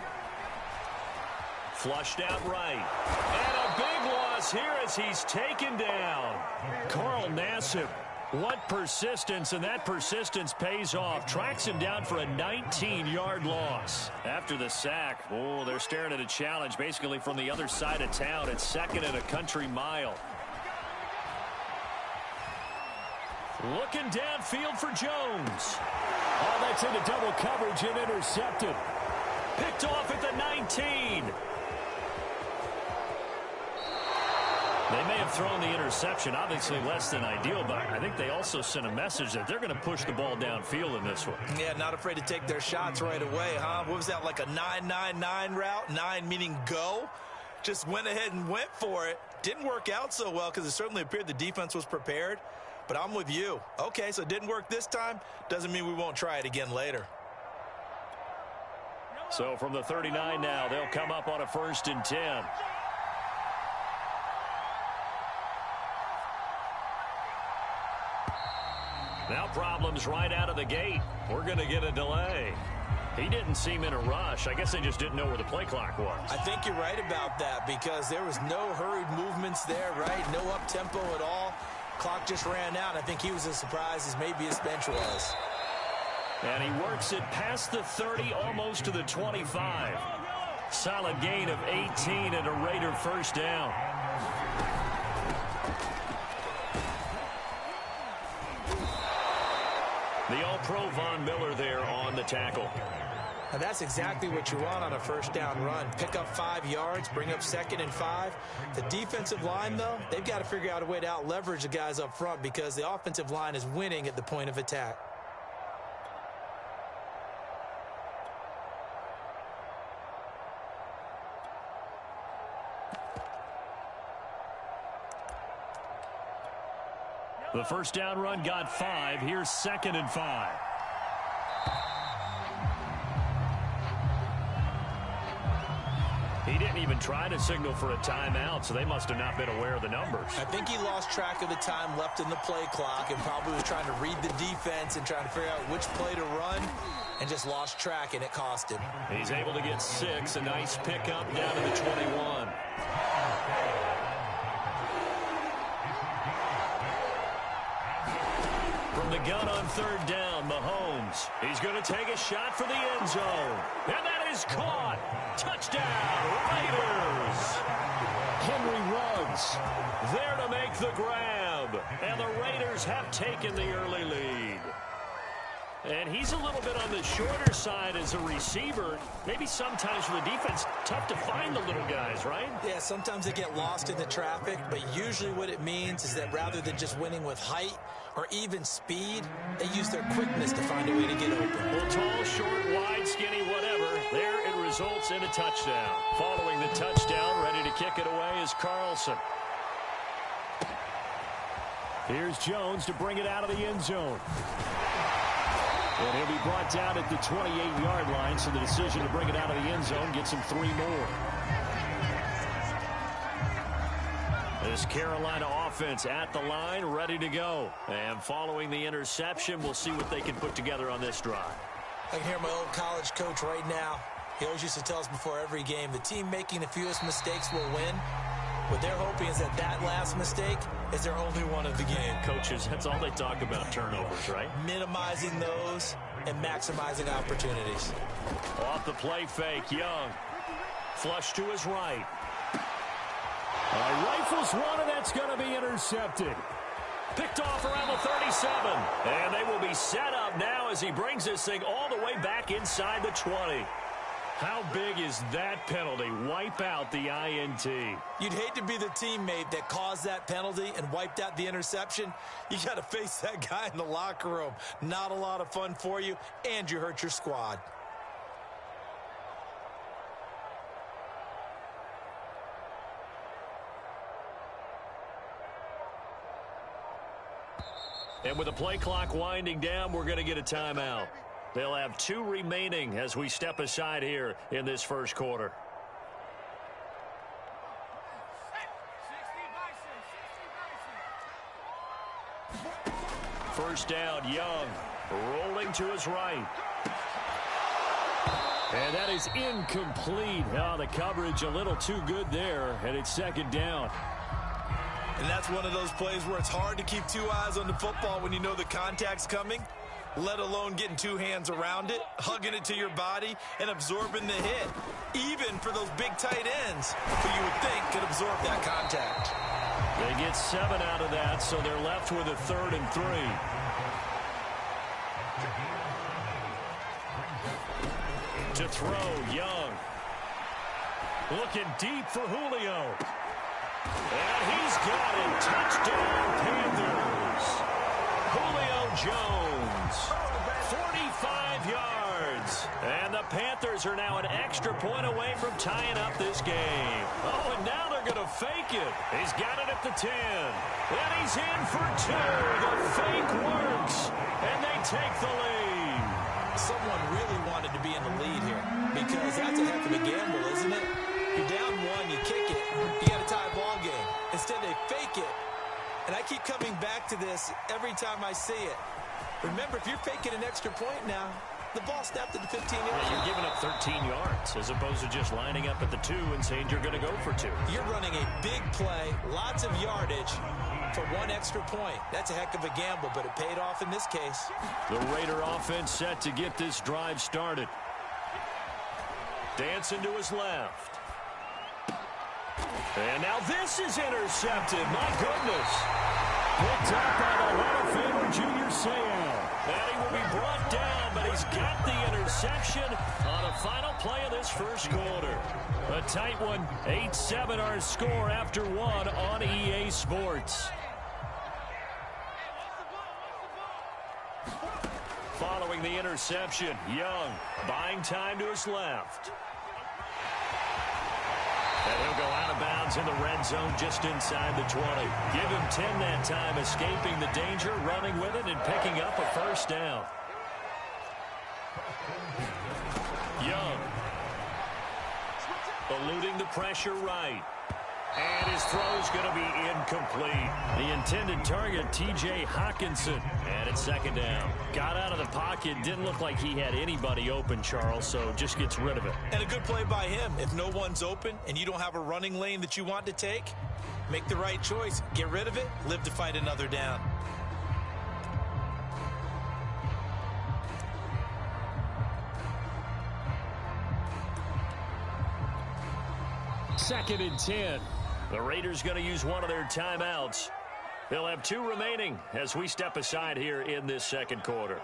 Flushed out right. And a big loss here as he's taken down. Carl Nassib. What persistence, and that persistence pays off. Tracks him down for a 19-yard loss. After the sack, oh, they're staring at a challenge basically from the other side of town. It's 2nd and a country mile. Looking downfield for Jones. Oh, that's into double coverage and intercepted. Picked off at the 19. They may have thrown the interception, obviously less than ideal, but I think they also sent a message that they're going to push the ball downfield in this one. Yeah, not afraid to take their shots right away, huh? What was that, like a 9-9-9 route? 9 meaning go? Just went ahead and went for it. Didn't work out so well because it certainly appeared the defense was prepared. But I'm with you. Okay, so it didn't work this time. Doesn't mean we won't try it again later. So from the 39 now, they'll come up on a 1st and 10. Now problems right out of the gate. We're going to get a delay. He didn't seem in a rush. I guess they just didn't know where the play clock was. I think you're right about that because there was no hurried movements there, right? No up-tempo at all. Clock just ran out. I think he was as surprised as maybe his bench was. And he works it past the 30, almost to the 25. Solid gain of 18 and a Raider 1st down. The All-Pro Von Miller there on the tackle. And that's exactly what you want on a 1st down run. Pick up 5 yards, bring up 2nd and 5. The defensive line, though, they've got to figure out a way to out-leverage the guys up front because the offensive line is winning at the point of attack. The 1st down run got 5. Here's 2nd and 5. He didn't even try to signal for a timeout, so they must have not been aware of the numbers. I think he lost track of the time left in the play clock and probably was trying to read the defense and trying to figure out which play to run and just lost track, and it cost him. He's able to get 6. A nice pickup down to the 21. From the gun on 3rd down, Mahomes. He's going to take a shot for the end zone. And that is caught. Touchdown, Raiders. Henry Ruggs there to make the grab. And the Raiders have taken the early lead. And he's a little bit on the shorter side as a receiver. Maybe sometimes for the defense, tough to find the little guys, right? Yeah, sometimes they get lost in the traffic, but usually what it means is that rather than just winning with height or even speed, they use their quickness to find a way to get open. Well, tall, short, wide, skinny, whatever. There it results in a touchdown. Following the touchdown, ready to kick it away is Carlson. Here's Jones to bring it out of the end zone. And he'll be brought down at the 28-yard line, so the decision to bring it out of the end zone gets him 3 more. This Carolina offense at the line, ready to go. And following the interception, we'll see what they can put together on this drive. I can hear my old college coach right now. He always used to tell us before every game, the team making the fewest mistakes will win. What they're hoping is that last mistake is their only one of the game. Coaches, that's all they talk about, turnovers, right? Minimizing those and maximizing opportunities. Off the play fake, Young. Flush to his right. Rifles one, and that's going to be intercepted. Picked off around the 37. And they will be set up now as he brings this thing all the way back inside the 20. How big is that penalty? Wipe out the INT. You'd hate to be the teammate that caused that penalty and wiped out the interception. You got to face that guy in the locker room. Not a lot of fun for you, and you hurt your squad. And with the play clock winding down, we're going to get a timeout. They'll have 2 remaining as we step aside here in this first quarter. First down, Young, rolling to his right. And that is incomplete. Oh, the coverage a little too good there, and it's second down. And that's one of those plays where it's hard to keep 2 eyes on the football when you know the contact's coming, let alone getting 2 hands around it, hugging it to your body, and absorbing the hit, even for those big tight ends who you would think could absorb that contact. They get 7 out of that, so they're left with a 3rd and 3. To throw, Young. Looking deep for Julio. And he's got it. Touchdown, Panthers. Julio Jones. 45 yards. And the Panthers are now an extra point away from tying up this game. Oh, and now they're going to fake it. He's got it at the 10. And he's in for 2. The fake works. And they take the lead. Someone really wanted to be in the lead here because that's a heck of a gamble, isn't it? You're down 1, you kick it, you got a tie ball game. Instead, they fake it. And I keep coming back to this every time I see it. Remember, if you're faking an extra point now, the ball snapped at the 15-yard line. Yeah, you're giving up 13 yards as opposed to just lining up at the 2 and saying you're going to go for 2. You're running a big play, lots of yardage for 1 extra point. That's a heck of a gamble, but it paid off in this case. The Raider offense set to get this drive started. Dancing to his left. And now this is intercepted. My goodness. Picked up by the Hall of Famer Junior Seau. And he will be brought down, but he's got the interception on the final play of this first quarter. A tight one. 8-7 our score after 1 on EA Sports. Following the interception, Young buying time to his left. And he'll go out of bounds in the red zone just inside the 20. Give him 10 that time, escaping the danger, running with it, and picking up a first down. Young. Eluding the pressure right. And his throw's going to be incomplete. The intended target, T.J. Hawkinson. And it's second down. Got out of the pocket. Didn't look like he had anybody open, Charles, so just gets rid of it. And a good play by him. If no one's open and you don't have a running lane that you want to take, make the right choice. Get rid of it. Live to fight another down. Second and 10. The Raiders going to use one of their timeouts. They'll have 2 remaining as we step aside here in this second quarter.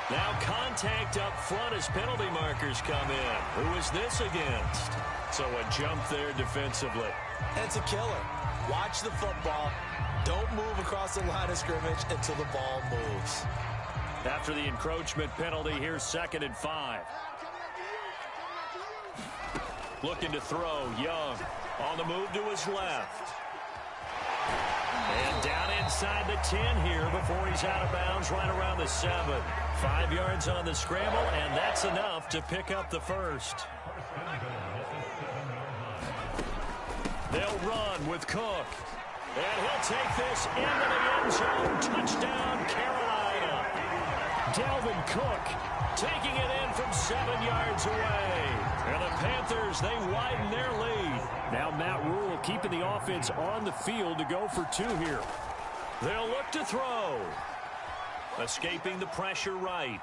Now contact up front as penalty markers come in. Who is this against? So a jump there defensively. And it's a killer. Watch the football. Don't move across the line of scrimmage until the ball moves. After the encroachment penalty, here's 2nd and 5. Looking to throw, Young. On the move to his left. And down inside the 10 here before he's out of bounds right around the 7. 5 yards on the scramble, and that's enough to pick up the first. They'll run with Cook. And he'll take this into the end zone. Touchdown, Carolina. Dalvin Cook taking it in from 7 yards away. And the Panthers, they widen their lead. Now Matt Rule keeping the offense on the field to go for 2 here. They'll look to throw. Escaping the pressure right.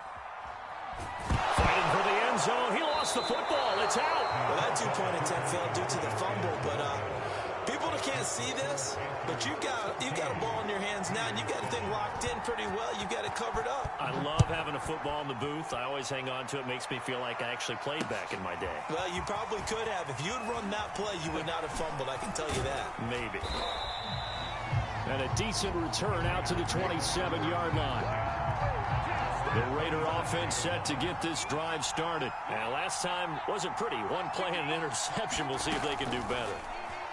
Fighting for the end zone. He lost the football. It's out. Well, that 2-point attempt failed due to the fumble, but people that can't see this, but you've got a ball in your hands now, and you've got the thing locked in pretty well. You've got it covered up. I love having a football in the booth. I always hang on to it. Makes me feel like I actually played back in my day. Well, you probably could have. If you had run that play, you would not have fumbled. I can tell you that. Maybe. And a decent return out to the 27-yard line. The Raider offense set to get this drive started. And last time wasn't pretty. 1 play and an interception. We'll see if they can do better.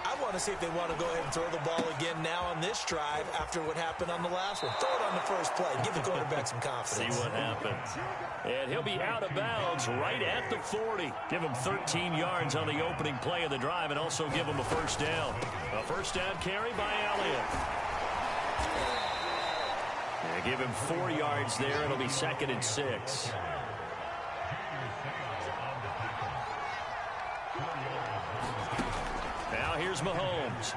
I want to see if they want to go ahead and throw the ball again now on this drive after what happened on the last one. Throw it on the first play. Give the quarterback some confidence. See what happens. And he'll be out of bounds right at the 40. Give him 13 yards on the opening play of the drive and also give him a first down. A first down carry by Elliott. And give him 4 yards there. It'll be 2nd and 6. Now here's Mahomes.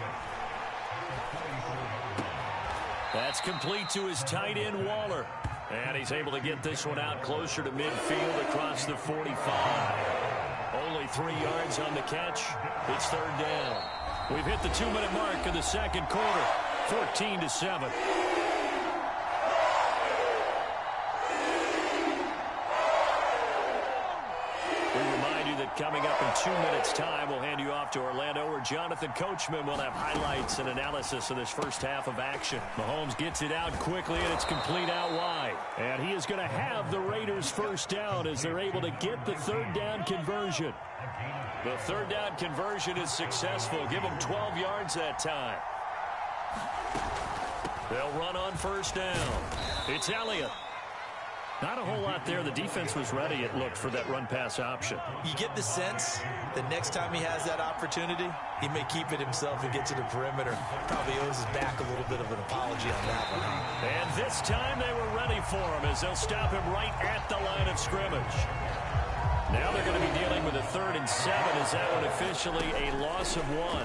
That's complete to his tight end, Waller. And he's able to get this one out closer to midfield across the 45. Only 3 yards on the catch. It's 3rd down. We've hit the 2-minute mark of the second quarter. 14-7. Coming up in 2 minutes' time, we'll hand you off to Orlando, where Jonathan Coachman will have highlights and analysis of this first half of action. Mahomes gets it out quickly, and it's complete out wide. And he is going to have the Raiders' first down as they're able to get the 3rd down conversion. The 3rd down conversion is successful. Give them 12 yards that time. They'll run on first down. It's Elliott. Not a whole lot there. The defense was ready, it looked, for that run-pass option. You get the sense that next time he has that opportunity, he may keep it himself and get to the perimeter. Probably owes his back a little bit of an apology on that one. And this time they were ready for him as they'll stop him right at the line of scrimmage. Now they're going to be dealing with a 3rd and 7. Is that one officially a loss of 1?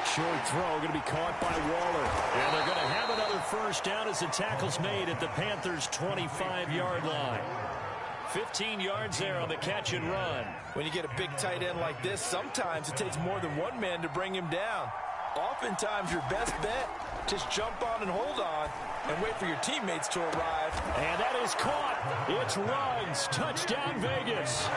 Short throw going to be caught by Waller. And they're going to have another first down as the tackle's made at the Panthers' 25-yard line. 15 yards there on the catch and run. When you get a big tight end like this, sometimes it takes more than one man to bring him down. Oftentimes your best bet, just jump on and hold on and wait for your teammates to arrive. And that is caught. It's Ruggs. Touchdown Vegas.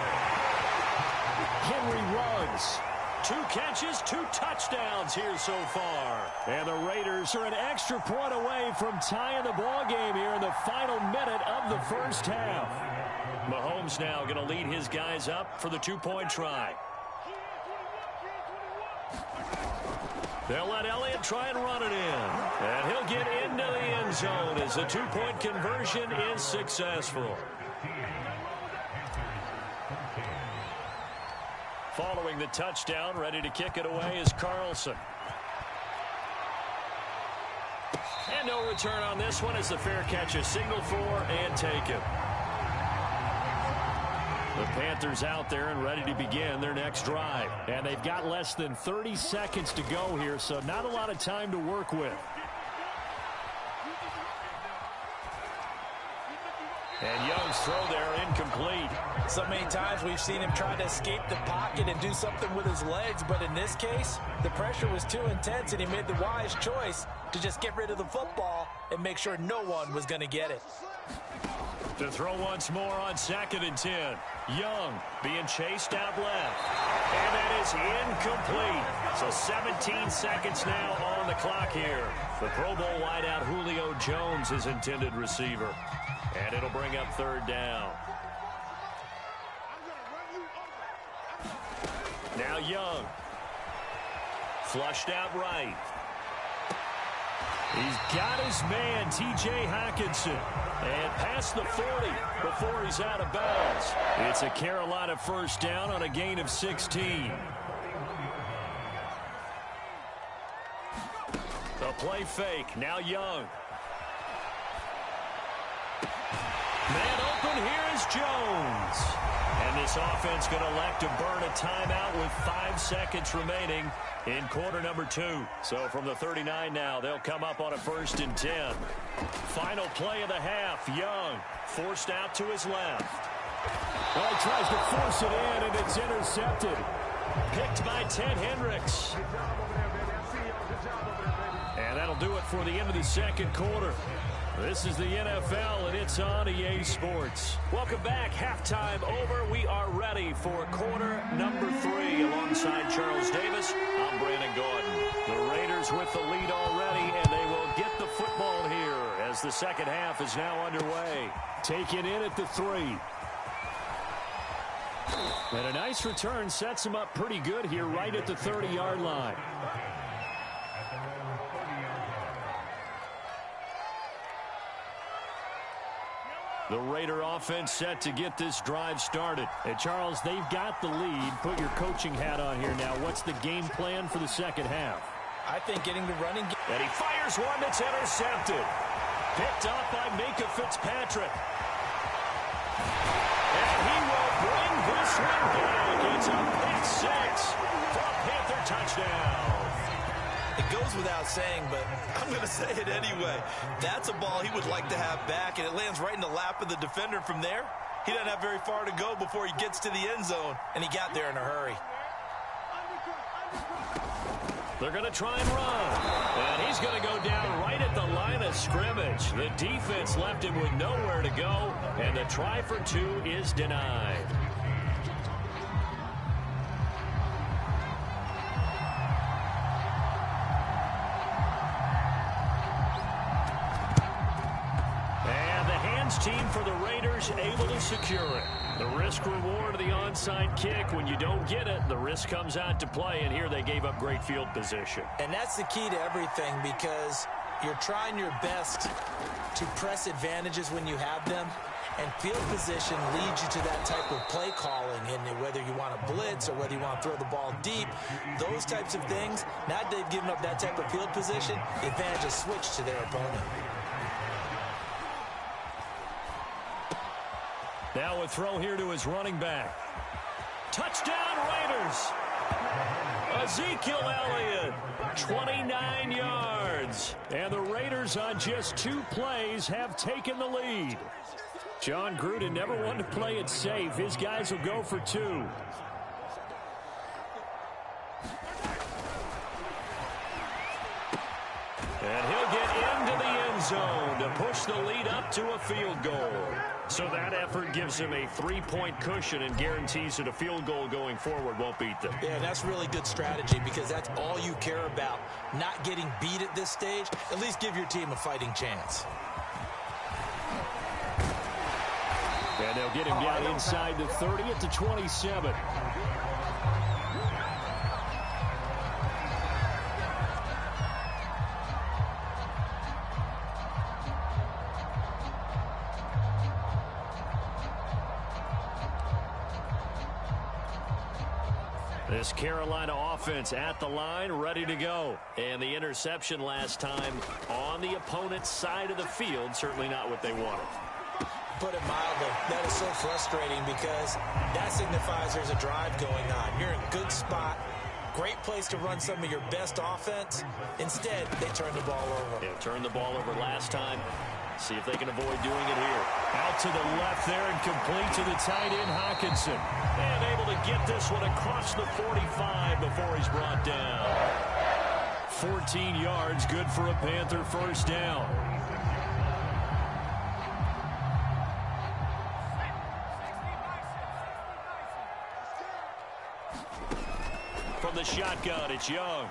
Henry Ruggs. 2 catches, 2 touchdowns here so far. And the Raiders are an extra point away from tying the ball game here in the final minute of the first half. Mahomes now going to lead his guys up for the 2-point try. They'll let Elliott try and run it in. And he'll get into the end zone as the 2-point conversion is successful. Following the touchdown, ready to kick it away is Carlson. And no return on this one as the fair catch is signaled for and taken. The Panthers out there and ready to begin their next drive. And they've got less than 30 seconds to go here, so not a lot of time to work with. And Young's throw there incomplete. So many times we've seen him try to escape the pocket and do something with his legs, but in this case, the pressure was too intense and he made the wise choice to just get rid of the football and make sure no one was going to get it. To throw once more on 2nd and 10. Young being chased out left. And that is incomplete. So 17 seconds now on the clock here. The Pro Bowl wideout Julio Jones is intended receiver. And it'll bring up 3rd down. Now Young. Flushed out right. He's got his man, T.J. Hockenson. And past the 40 before he's out of bounds. It's a Carolina first down on a gain of 16. The play fake. Now Young. Man open, here is Jones. And this offense going to elect to burn a timeout with 5 seconds remaining in quarter number 2. So from the 39 now, they'll come up on a 1st and 10. Final play of the half. Young forced out to his left. Well, he tries to force it in, and it's intercepted. Picked by Ted Hendricks. And that'll do it for the end of the second quarter. This is the NFL, and it's on EA Sports. Welcome back. Halftime over. We are ready for quarter number 3. Alongside Charles Davis, I'm Brandon Gordon. The Raiders with the lead already, and they will get the football here as the second half is now underway. Taken in at the 3. And a nice return sets him up pretty good here right at the 30-yard line. The Raider offense set to get this drive started. And Charles, they've got the lead. Put your coaching hat on here now. What's the game plan for the second half? I think getting the running game. And he fires one that's intercepted. Picked up by Minka Fitzpatrick. And he will bring this one back. It's a pick six for a Panther touchdown. It goes without saying, but I'm going to say it anyway. That's a ball he would like to have back, and it lands right in the lap of the defender from there. He doesn't have very far to go before he gets to the end zone, and he got there in a hurry. They're going to try and run. And he's going to go down right at the line of scrimmage. The defense left him with nowhere to go, and the try for two is denied. Team for the Raiders able to secure it. The risk reward of the onside kick. When you don't get it, the risk comes out to play, and here they gave up great field position. And that's the key to everything, because you're trying your best to press advantages when you have them, and field position leads you to that type of play calling, and whether you want to blitz or whether you want to throw the ball deep, those types of things. Now that they've given up that type of field position, the advantage is switched to their opponent. Now a throw here to his running back. Touchdown Raiders. Ezekiel Elliott, 29 yards. And the Raiders on just 2 plays have taken the lead. John Gruden never wanted to play it safe. His guys will go for 2. And he'll get into the end zone to push the lead up to a field goal. So that effort gives him a 3-point cushion and guarantees that a field goal going forward won't beat them. Yeah, that's really good strategy, because that's all you care about. Not getting beat at this stage. At least give your team a fighting chance. And they'll get him down inside the 30 at the 27. This Carolina offense at the line, ready to go. And the interception last time on the opponent's side of the field, certainly not what they wanted. Put it mildly, that is so frustrating, because that signifies there's a drive going on. You're in a good spot, great place to run some of your best offense. Instead, they turn the ball over. Yeah, turned the ball over last time. See if they can avoid doing it here. Out to the left there and complete to the tight end, Hockenson. And able to get this one across the 45 before he's brought down. 14 yards, good for a Panther first down. From the shotgun, it's Young.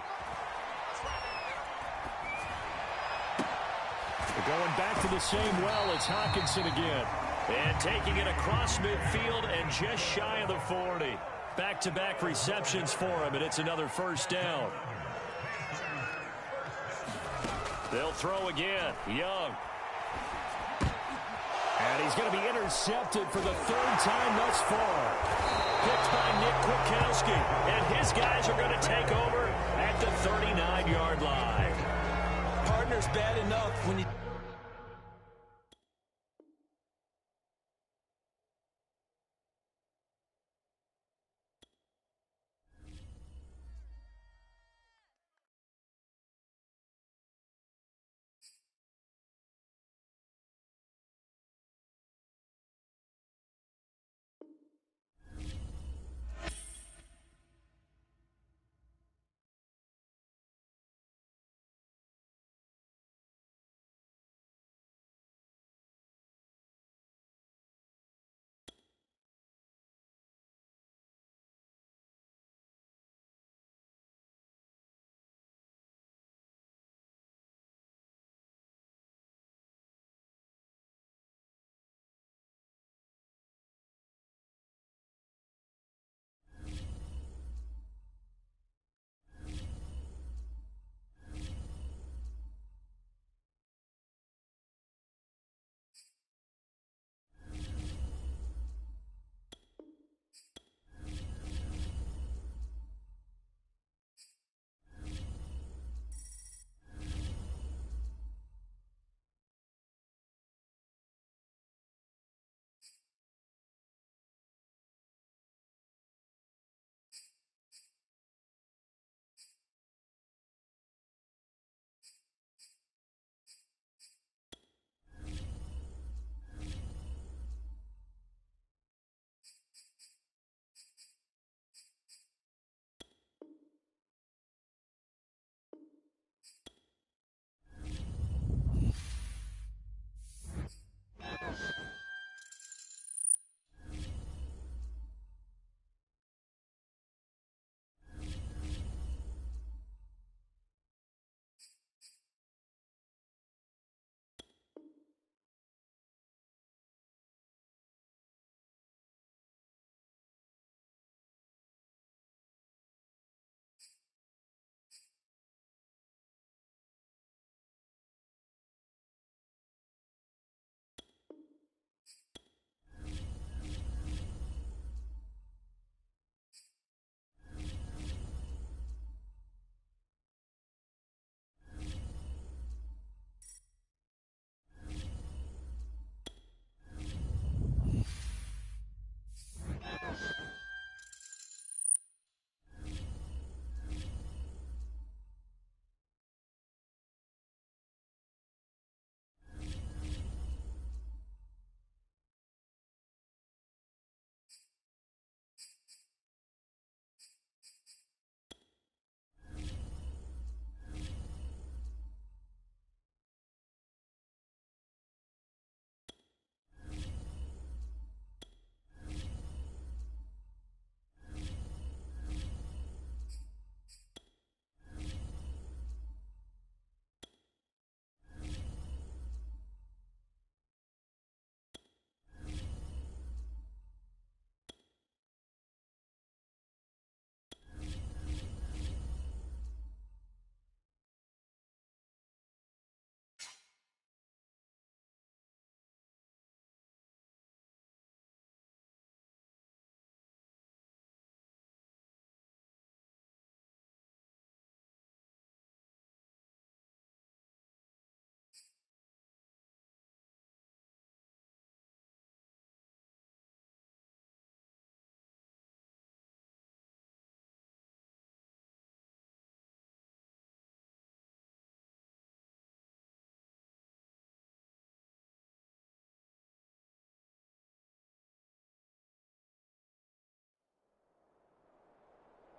Going back to the same well, it's Hockenson again. And taking it across midfield and just shy of the 40. Back-to-back receptions for him, and it's another first down. They'll throw again. Young. And he's going to be intercepted for the 3rd time thus far. Picked by Nick Kwiatkowski. And his guys are going to take over at the 39-yard line. Partner's bad enough when you...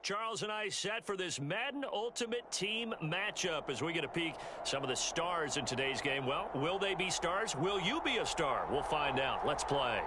Charles and I set for this Madden Ultimate Team matchup as we get a peek some of the stars in today's game. Well, will they be stars? Will you be a star? We'll find out. Let's play.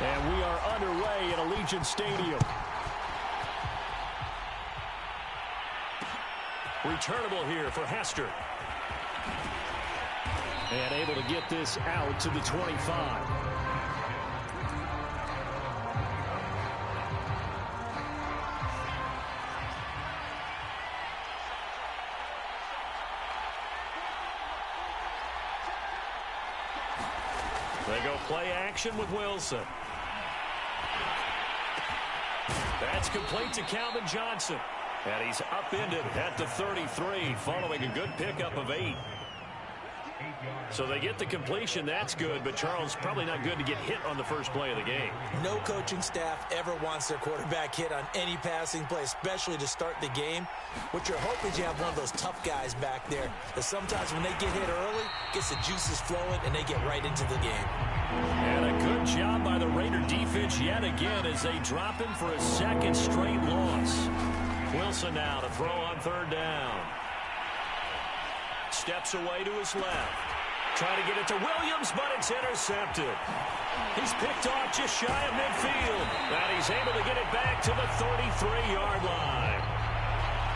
And we are underway at Allegiant Stadium. Returnable here for Hester. And able to get this out to the 25. They go play action with Wilson. That's complete to Calvin Johnson. And he's upended at the 33 following a good pickup of 8. So they get the completion. That's good, but Charles, probably not good to get hit on the first play of the game. No coaching staff ever wants their quarterback hit on any passing play, especially to start the game. What you're hoping is you have one of those tough guys back there that sometimes when they get hit early, gets the juices flowing, and they get right into the game. And a good job by the Raider defense yet again as they drop him for a second straight loss. Wilson now to throw on third down. Steps away to his left. Trying to get it to Williams, but it's intercepted. He's picked off just shy of midfield. And he's able to get it back to the 33-yard line.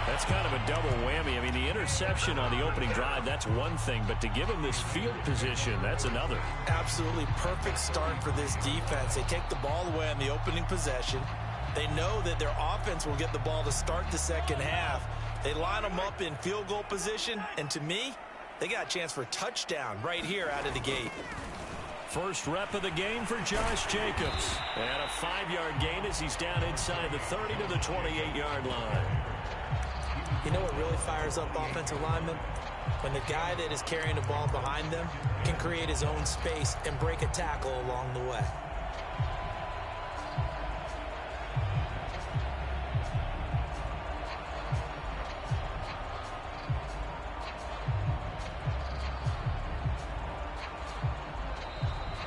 That's kind of a double whammy. I mean, the interception on the opening drive, that's one thing. But to give him this field position, that's another. Absolutely perfect start for this defense. They take the ball away on the opening possession. They know that their offense will get the ball to start the second half. They line them up in field goal position, and to me, they got a chance for a touchdown right here out of the gate. First rep of the game for Josh Jacobs. And a 5-yard gain as he's down inside the 30 to the 28-yard line. You know what really fires up offensive linemen? When the guy that is carrying the ball behind them can create his own space and break a tackle along the way.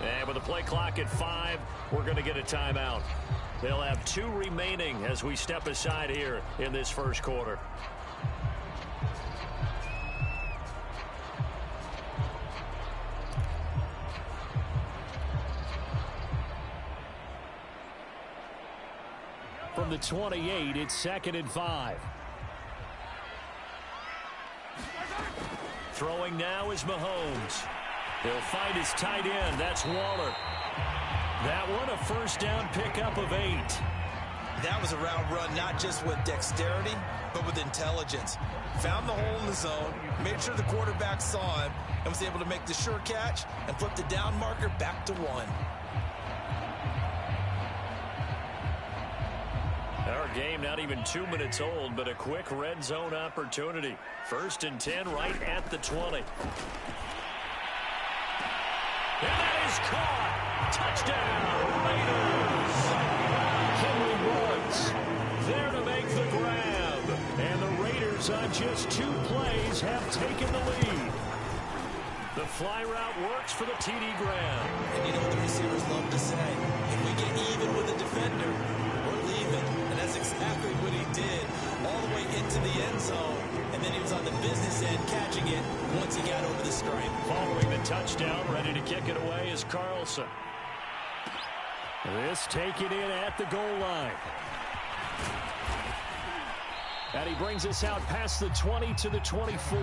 And with the play clock at 5, we're going to get a timeout. They'll have 2 remaining as we step aside here in this first quarter. From the 28, it's 2nd and 5. Throwing now is Mahomes. He'll find his tight end. That's Waller. That one a first down pickup of 8. That was a route run not just with dexterity, but with intelligence. Found the hole in the zone, made sure the quarterback saw him, and was able to make the sure catch and flip the down marker back to 1. Our game not even 2 minutes old, but a quick red zone opportunity. 1st and 10 right at the 20. And that is caught. Touchdown, Raiders. Henry Ruggs There to make the grab. and the Raiders on just 2 plays have taken the lead. The fly route works for the TD grab. And you know what the receivers love to say? If we get even with the defender, we're leaving. And that's exactly what he did. All the way into the end zone. And then he was on the business end catching it once he got over the stripe. Following the touchdown, ready to kick it away is Carlson. This taken in at the goal line. And he brings us out past the 20 to the 24.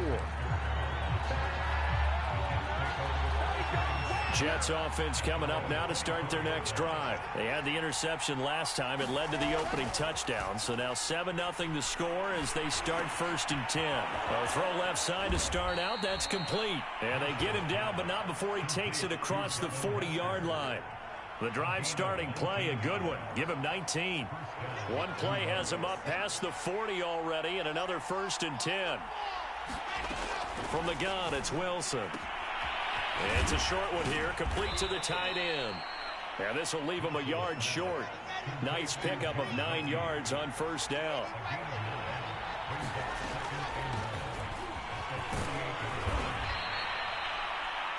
Jets offense coming up now to start their next drive. They had the interception last time. It led to the opening touchdown. So now 7-0 to score as they start 1st and 10. A throw left side to start out. That's complete. And they get him down, but not before he takes it across the 40-yard line. The drive starting play, a good one. Give him 19. One play has him up past the 40 already, and another 1st and 10. From the gun, it's Wilson. It's a short one here, complete to the tight end. And this will leave him a yard short. Nice pickup of 9 yards on first down.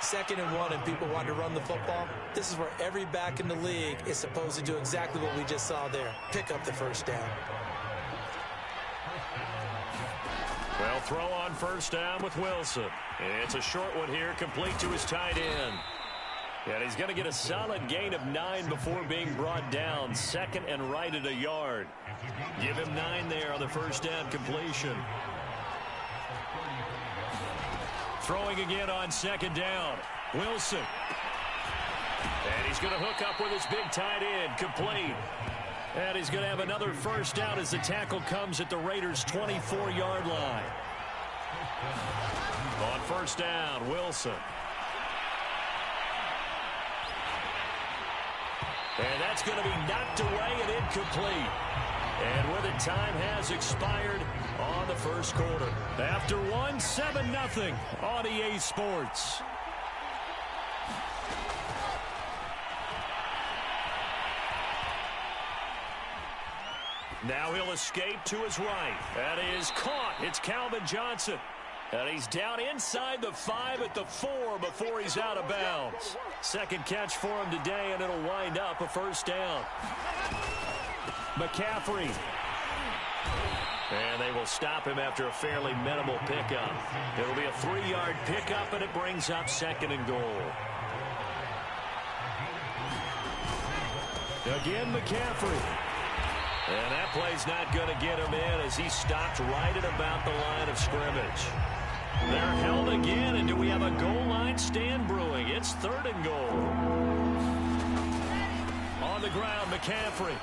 Second and 1 and people want to run the football. This is where every back in the league is supposed to do exactly what we just saw there. Pick up the first down. Well, throw on first down with Wilson. It's a short one here, complete to his tight end. And he's going to get a solid gain of 9 before being brought down. Second and right at a yard. Give him 9 there on the first down completion. Throwing again on second down. Wilson. And he's going to hook up with his big tight end. Complete. And he's going to have another first down as the tackle comes at the Raiders' 24-yard line. On first down, Wilson. And that's going to be knocked away and incomplete. And with it, time has expired on the first quarter. After 7-0 on EA Sports. Now he'll escape to his right. That is caught. It's Calvin Johnson. And he's down inside the 5 at the 4 before he's out of bounds. Second catch for him today, and it'll wind up a first down. McCaffrey. And they will stop him after a fairly minimal pickup. It'll be a 3-yard pickup, and it brings up second and goal. Again, McCaffrey. And that play's not going to get him in as he stopped right at about the line of scrimmage. They're held again, and do we have a goal line stand brewing? It's third and goal. On the ground, McCaffrey.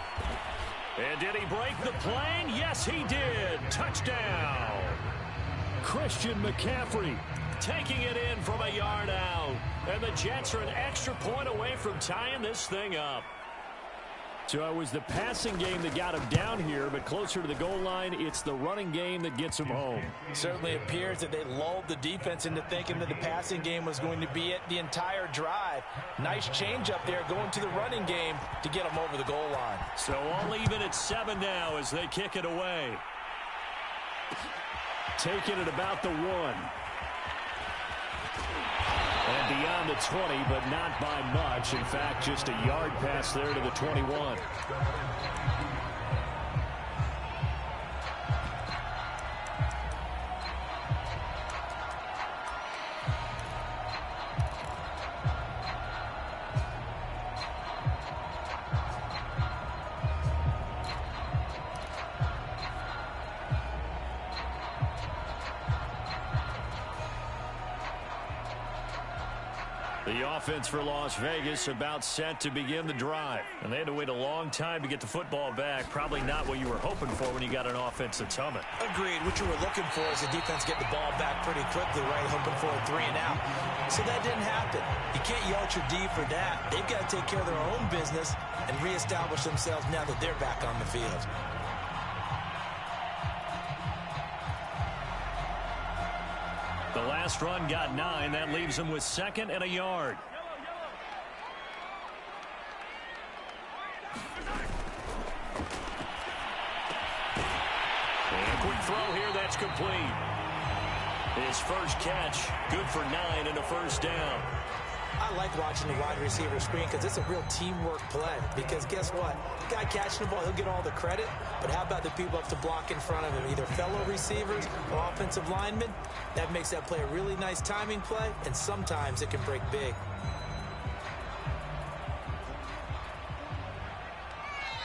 And did he break the plane? Yes, he did. Touchdown. Christian McCaffrey taking it in from a yard out. And the Jets are an extra point away from tying this thing up. So it was the passing game that got him down here, but closer to the goal line, it's the running game that gets him home. Certainly appears that they lulled the defense into thinking that the passing game was going to be it the entire drive. Nice change up there going to the running game to get them over the goal line. So all even at 7 now as they kick it away. Taking it about the 1. And beyond the 20, but not by much. In fact, just a yard pass there to the 21. The offense for Las Vegas about set to begin the drive. And they had to wait a long time to get the football back. Probably not what you were hoping for when you got an offense that's humming. Agreed. What you were looking for is the defense get the ball back pretty quickly, right? Hoping for a 3 and out. So that didn't happen. You can't yell at your D for that. They've got to take care of their own business and reestablish themselves now that they're back on the field. The last run got 9. That leaves them with second and a yard. And a quick throw here. That's complete. His first catch, good for 9 and a first down. I like watching the wide receiver screen because it's a real teamwork play. Because guess what? The guy catching the ball, he'll get all the credit. But how about the people up to block in front of him? Either fellow receivers or offensive linemen. That makes that play a really nice timing play. And sometimes it can break big.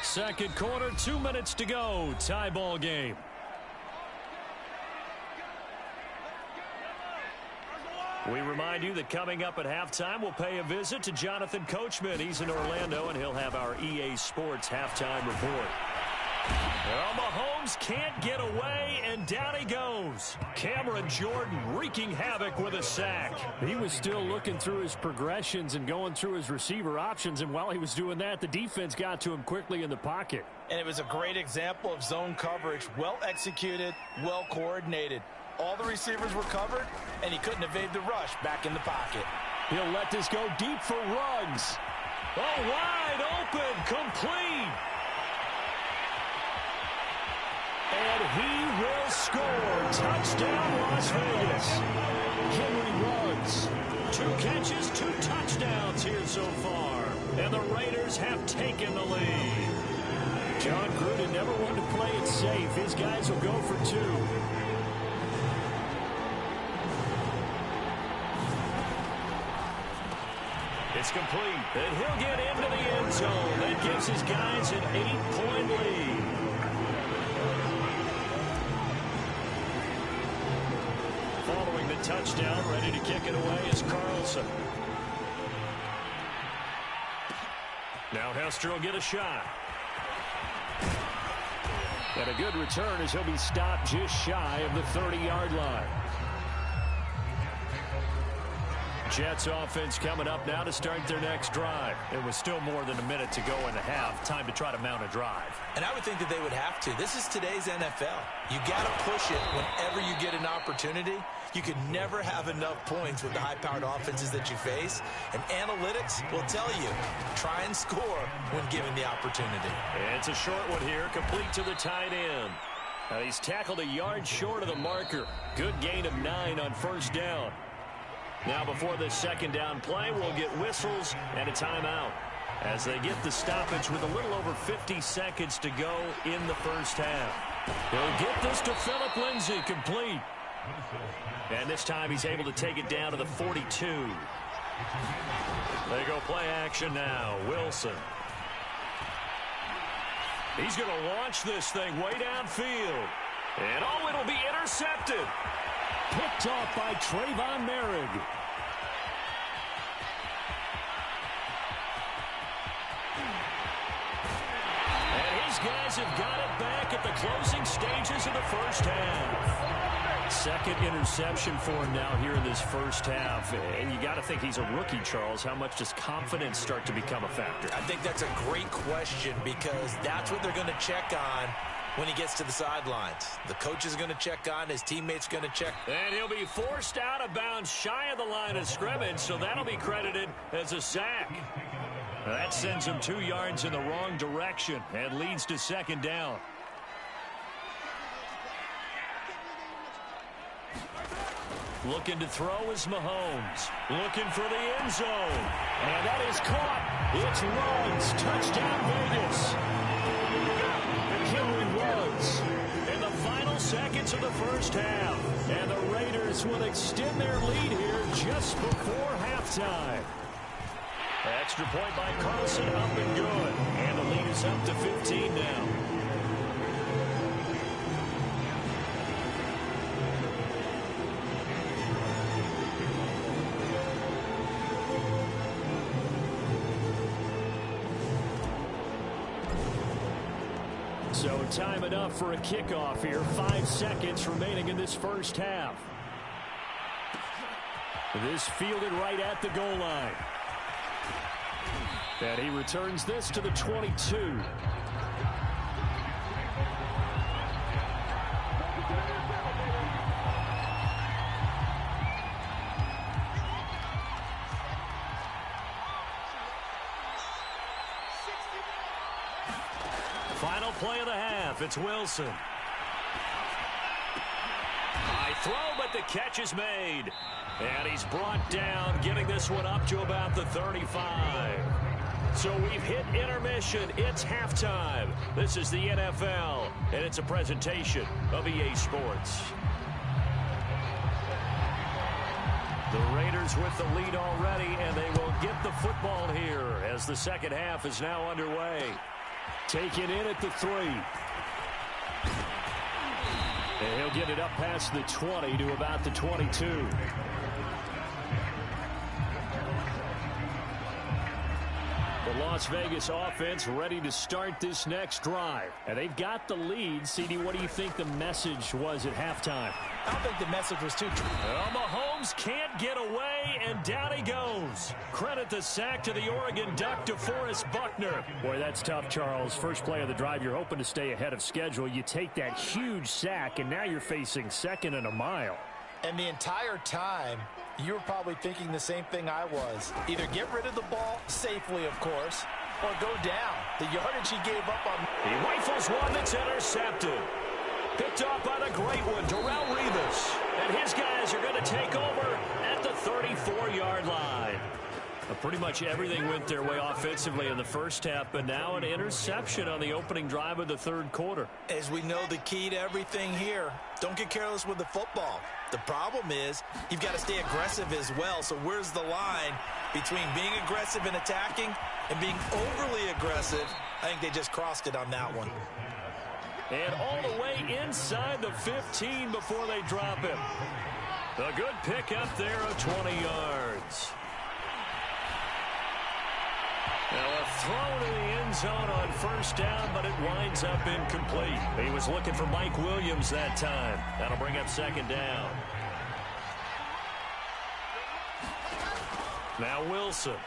Second quarter, 2 minutes to go. Tie ball game. We remind you that coming up at halftime, we'll pay a visit to Jonathan Coachman. He's in Orlando, and he'll have our EA Sports halftime report. Well, Mahomes can't get away, and down he goes. Cameron Jordan wreaking havoc with a sack. He was still looking through his progressions and going through his receiver options, and while he was doing that, the defense got to him quickly in the pocket. And it was a great example of zone coverage. Well executed, well coordinated. All the receivers were covered, and he couldn't evade the rush back in the pocket. He'll let this go deep for Ruggs. Oh, wide open, complete. And he will score. Touchdown, Las Vegas. Henry Ruggs. 2 catches, 2 touchdowns here so far. And the Raiders have taken the lead. John Gruden never wanted to play it safe. His guys will go for 2. It's complete, and he'll get into the end zone. That gives his guys an 8-point lead. Following the touchdown, ready to kick it away is Carlson. Now Hester will get a shot. And a good return as he'll be stopped just shy of the 30-yard line. Jets offense coming up now to start their next drive. It was still more than a minute to go in the half. Time to try to mount a drive. And I would think that they would have to. This is today's NFL. You got to push it whenever you get an opportunity. You can never have enough points with the high-powered offenses that you face. And analytics will tell you, try and score when given the opportunity. It's a short one here, complete to the tight end. He's tackled a yard short of the marker. Good gain of 9 on first down. Now before this second down play, we'll get whistles and a timeout as they get the stoppage with a little over 50 seconds to go in the first half. He'll get this to Phillip Lindsay, complete. And this time he's able to take it down to the 42. They go play action now. Wilson. He's going to launch this thing way downfield. And oh, it'll be intercepted. Picked off by Trayvon Merrick. And his guys have got it back at the closing stages of the first half. Second interception for him now here in this first half. And you got to think he's a rookie, Charles. How much does confidence start to become a factor? I think that's a great question because that's what they're going to check on when he gets to the sidelines. The coach is going to check on, his teammates going to check. And he'll be forced out of bounds shy of the line of scrimmage, so that'll be credited as a sack. Now that sends him 2 yards in the wrong direction and leads to second down. Looking to throw is Mahomes. Looking for the end zone. And that is caught. It's Ruggs. Touchdown, Vegas. Henry Ruggs. In the final seconds of the first half. And the Raiders will extend their lead here just before halftime. Extra point by Carlson, up and good. And the lead is up to 15 now. So time enough for a kickoff here. 5 seconds remaining in this first half. This fielded right at the goal line. And he returns this to the 22. Final play of the half. It's Wilson. High throw, but the catch is made. And he's brought down, getting this one up to about the 35. So we've hit intermission. It's halftime. This is the NFL, and it's a presentation of EA Sports. The Raiders with the lead already, and they will get the football here as the second half is now underway. Taken in at the 3. And he'll get it up past the 20 to about the 22. The Las Vegas offense ready to start this next drive. And they've got the lead. CD, what do you think the message was at halftime? I don't think the message was too true. Well, Mahomes can't get away, and down he goes. Credit the sack to the Oregon Duck, DeForest Buckner. Boy, that's tough, Charles. First play of the drive, you're hoping to stay ahead of schedule. You take that huge sack, and now you're facing second and a mile. And the entire time, You were probably thinking the same thing I was. Either get rid of the ball, safely of course, or go down. The yardage he gave up on... He rifles one that's intercepted. Picked off by the great one, Darrelle Revis. And his guys are going to take over at the 34-yard line. Pretty much everything went their way offensively in the first half, but now an interception on the opening drive of the third quarter. As we know, the key to everything here, don't get careless with the football. The problem is you've got to stay aggressive as well. So where's the line between being aggressive and attacking and being overly aggressive? I think they just crossed it on that one. And all the way inside the 15 before they drop him. A good pick up there of 20 yards. Now a throw to the end zone on first down, but it winds up incomplete. He was looking for Mike Williams that time. That'll bring up second down. Now Wilson.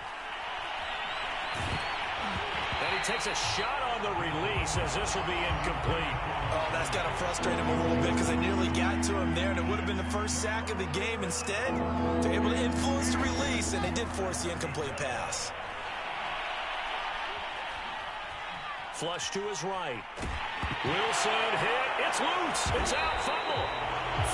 And he takes a shot on the release as this will be incomplete. Oh, that's got to frustrate him a little bit because they nearly got to him there, and it would have been the first sack of the game. Instead, they're able to influence the release, and they did force the incomplete pass. Flush to his right. Wilson hit. It's loose. It's out. Fumble.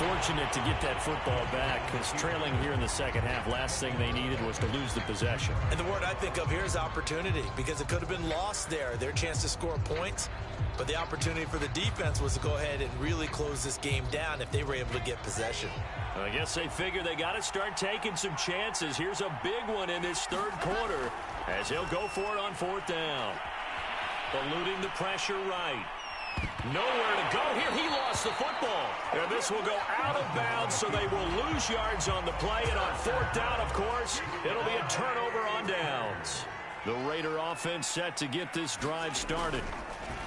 Fortunate to get that football back because trailing here in the second half, last thing they needed was to lose the possession. And the word I think of here is opportunity because it could have been lost there. Their chance to score points. But the opportunity for the defense was to go ahead and really close this game down if they were able to get possession. I guess they figure they got to start taking some chances. Here's a big one in this third quarter as he'll go for it on fourth down. Eluding the pressure right. Nowhere to go here. He lost the football. And this will go out of bounds, so they will lose yards on the play. And on fourth down, of course, it'll be a turnover on downs. The Raider offense set to get this drive started.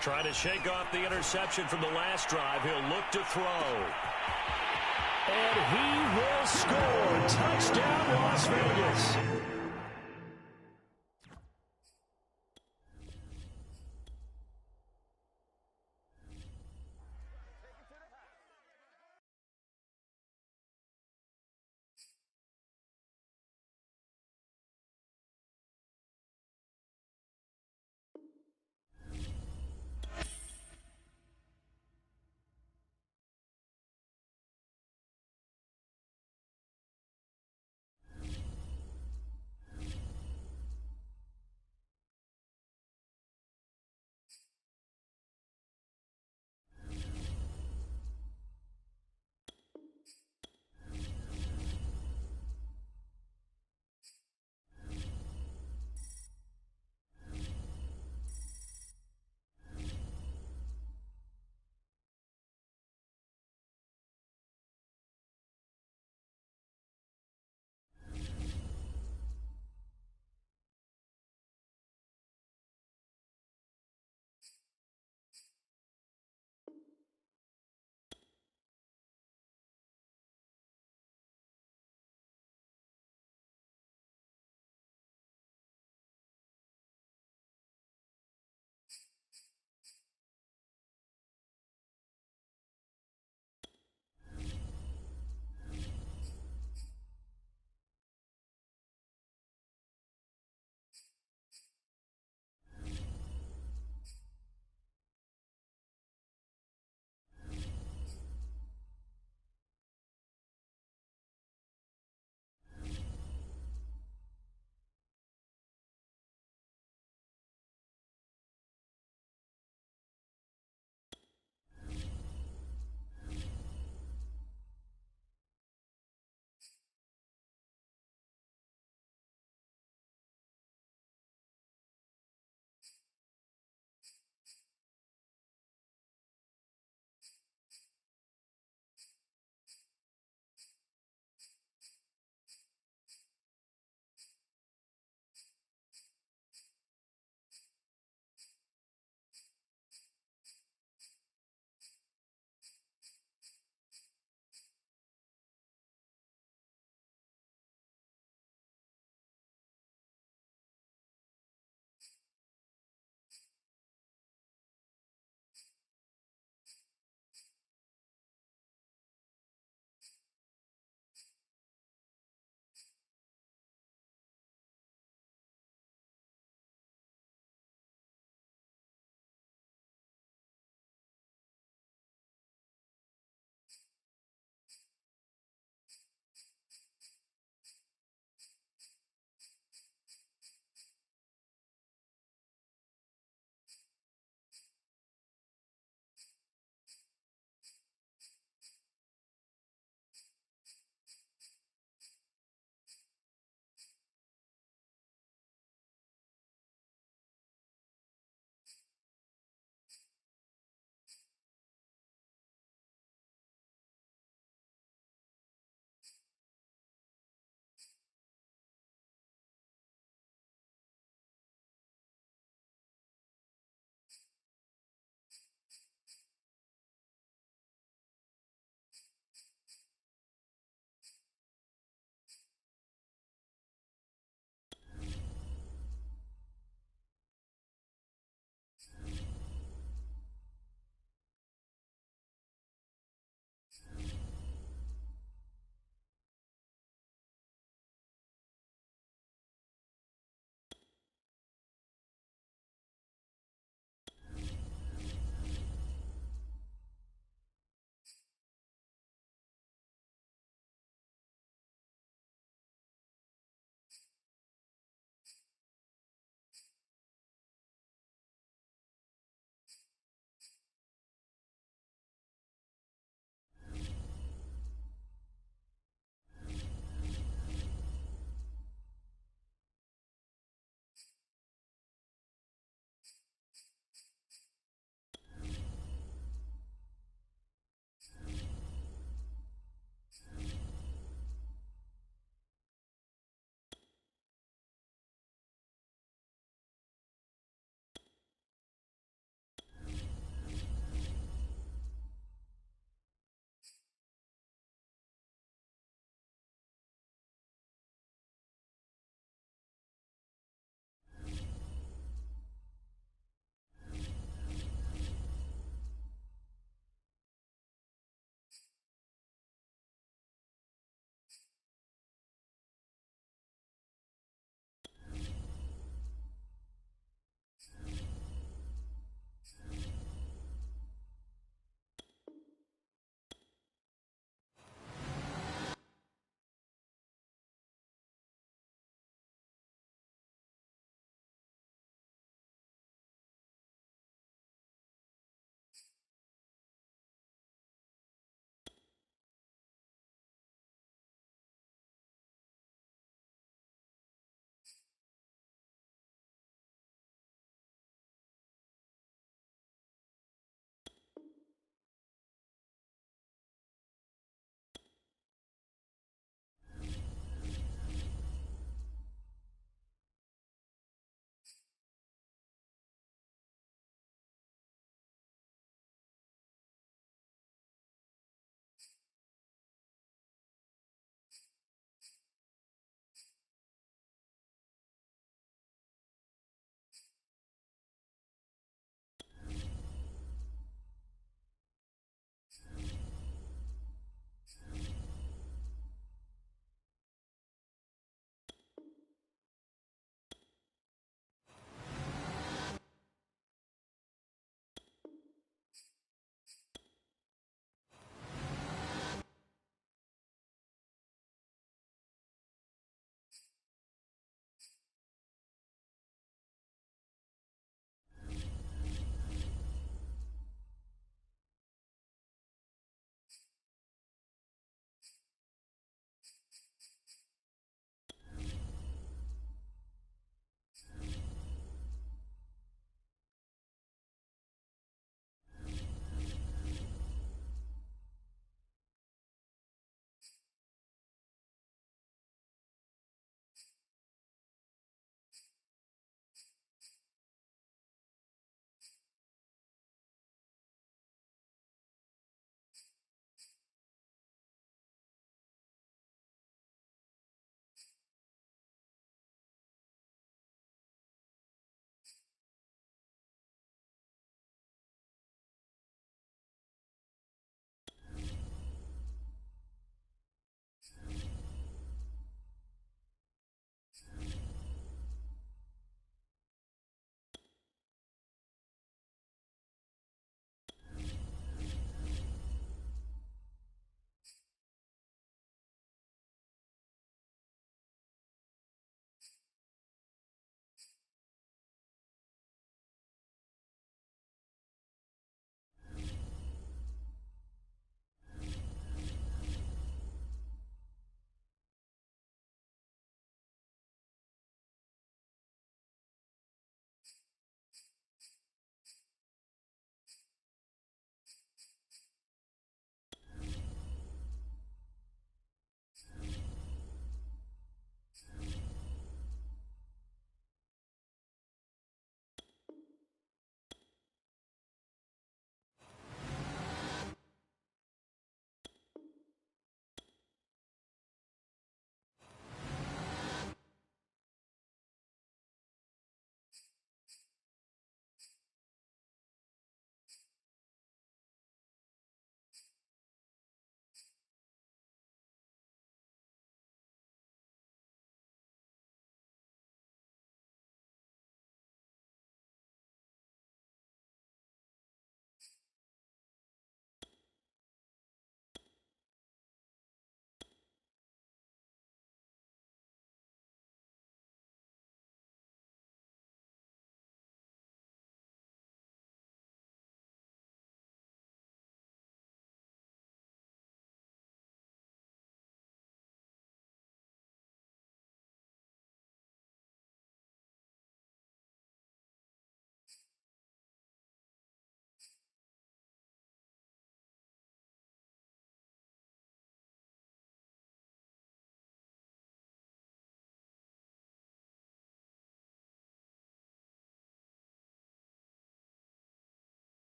Trying to shake off the interception from the last drive. He'll look to throw. And he will score. Touchdown, Las Vegas.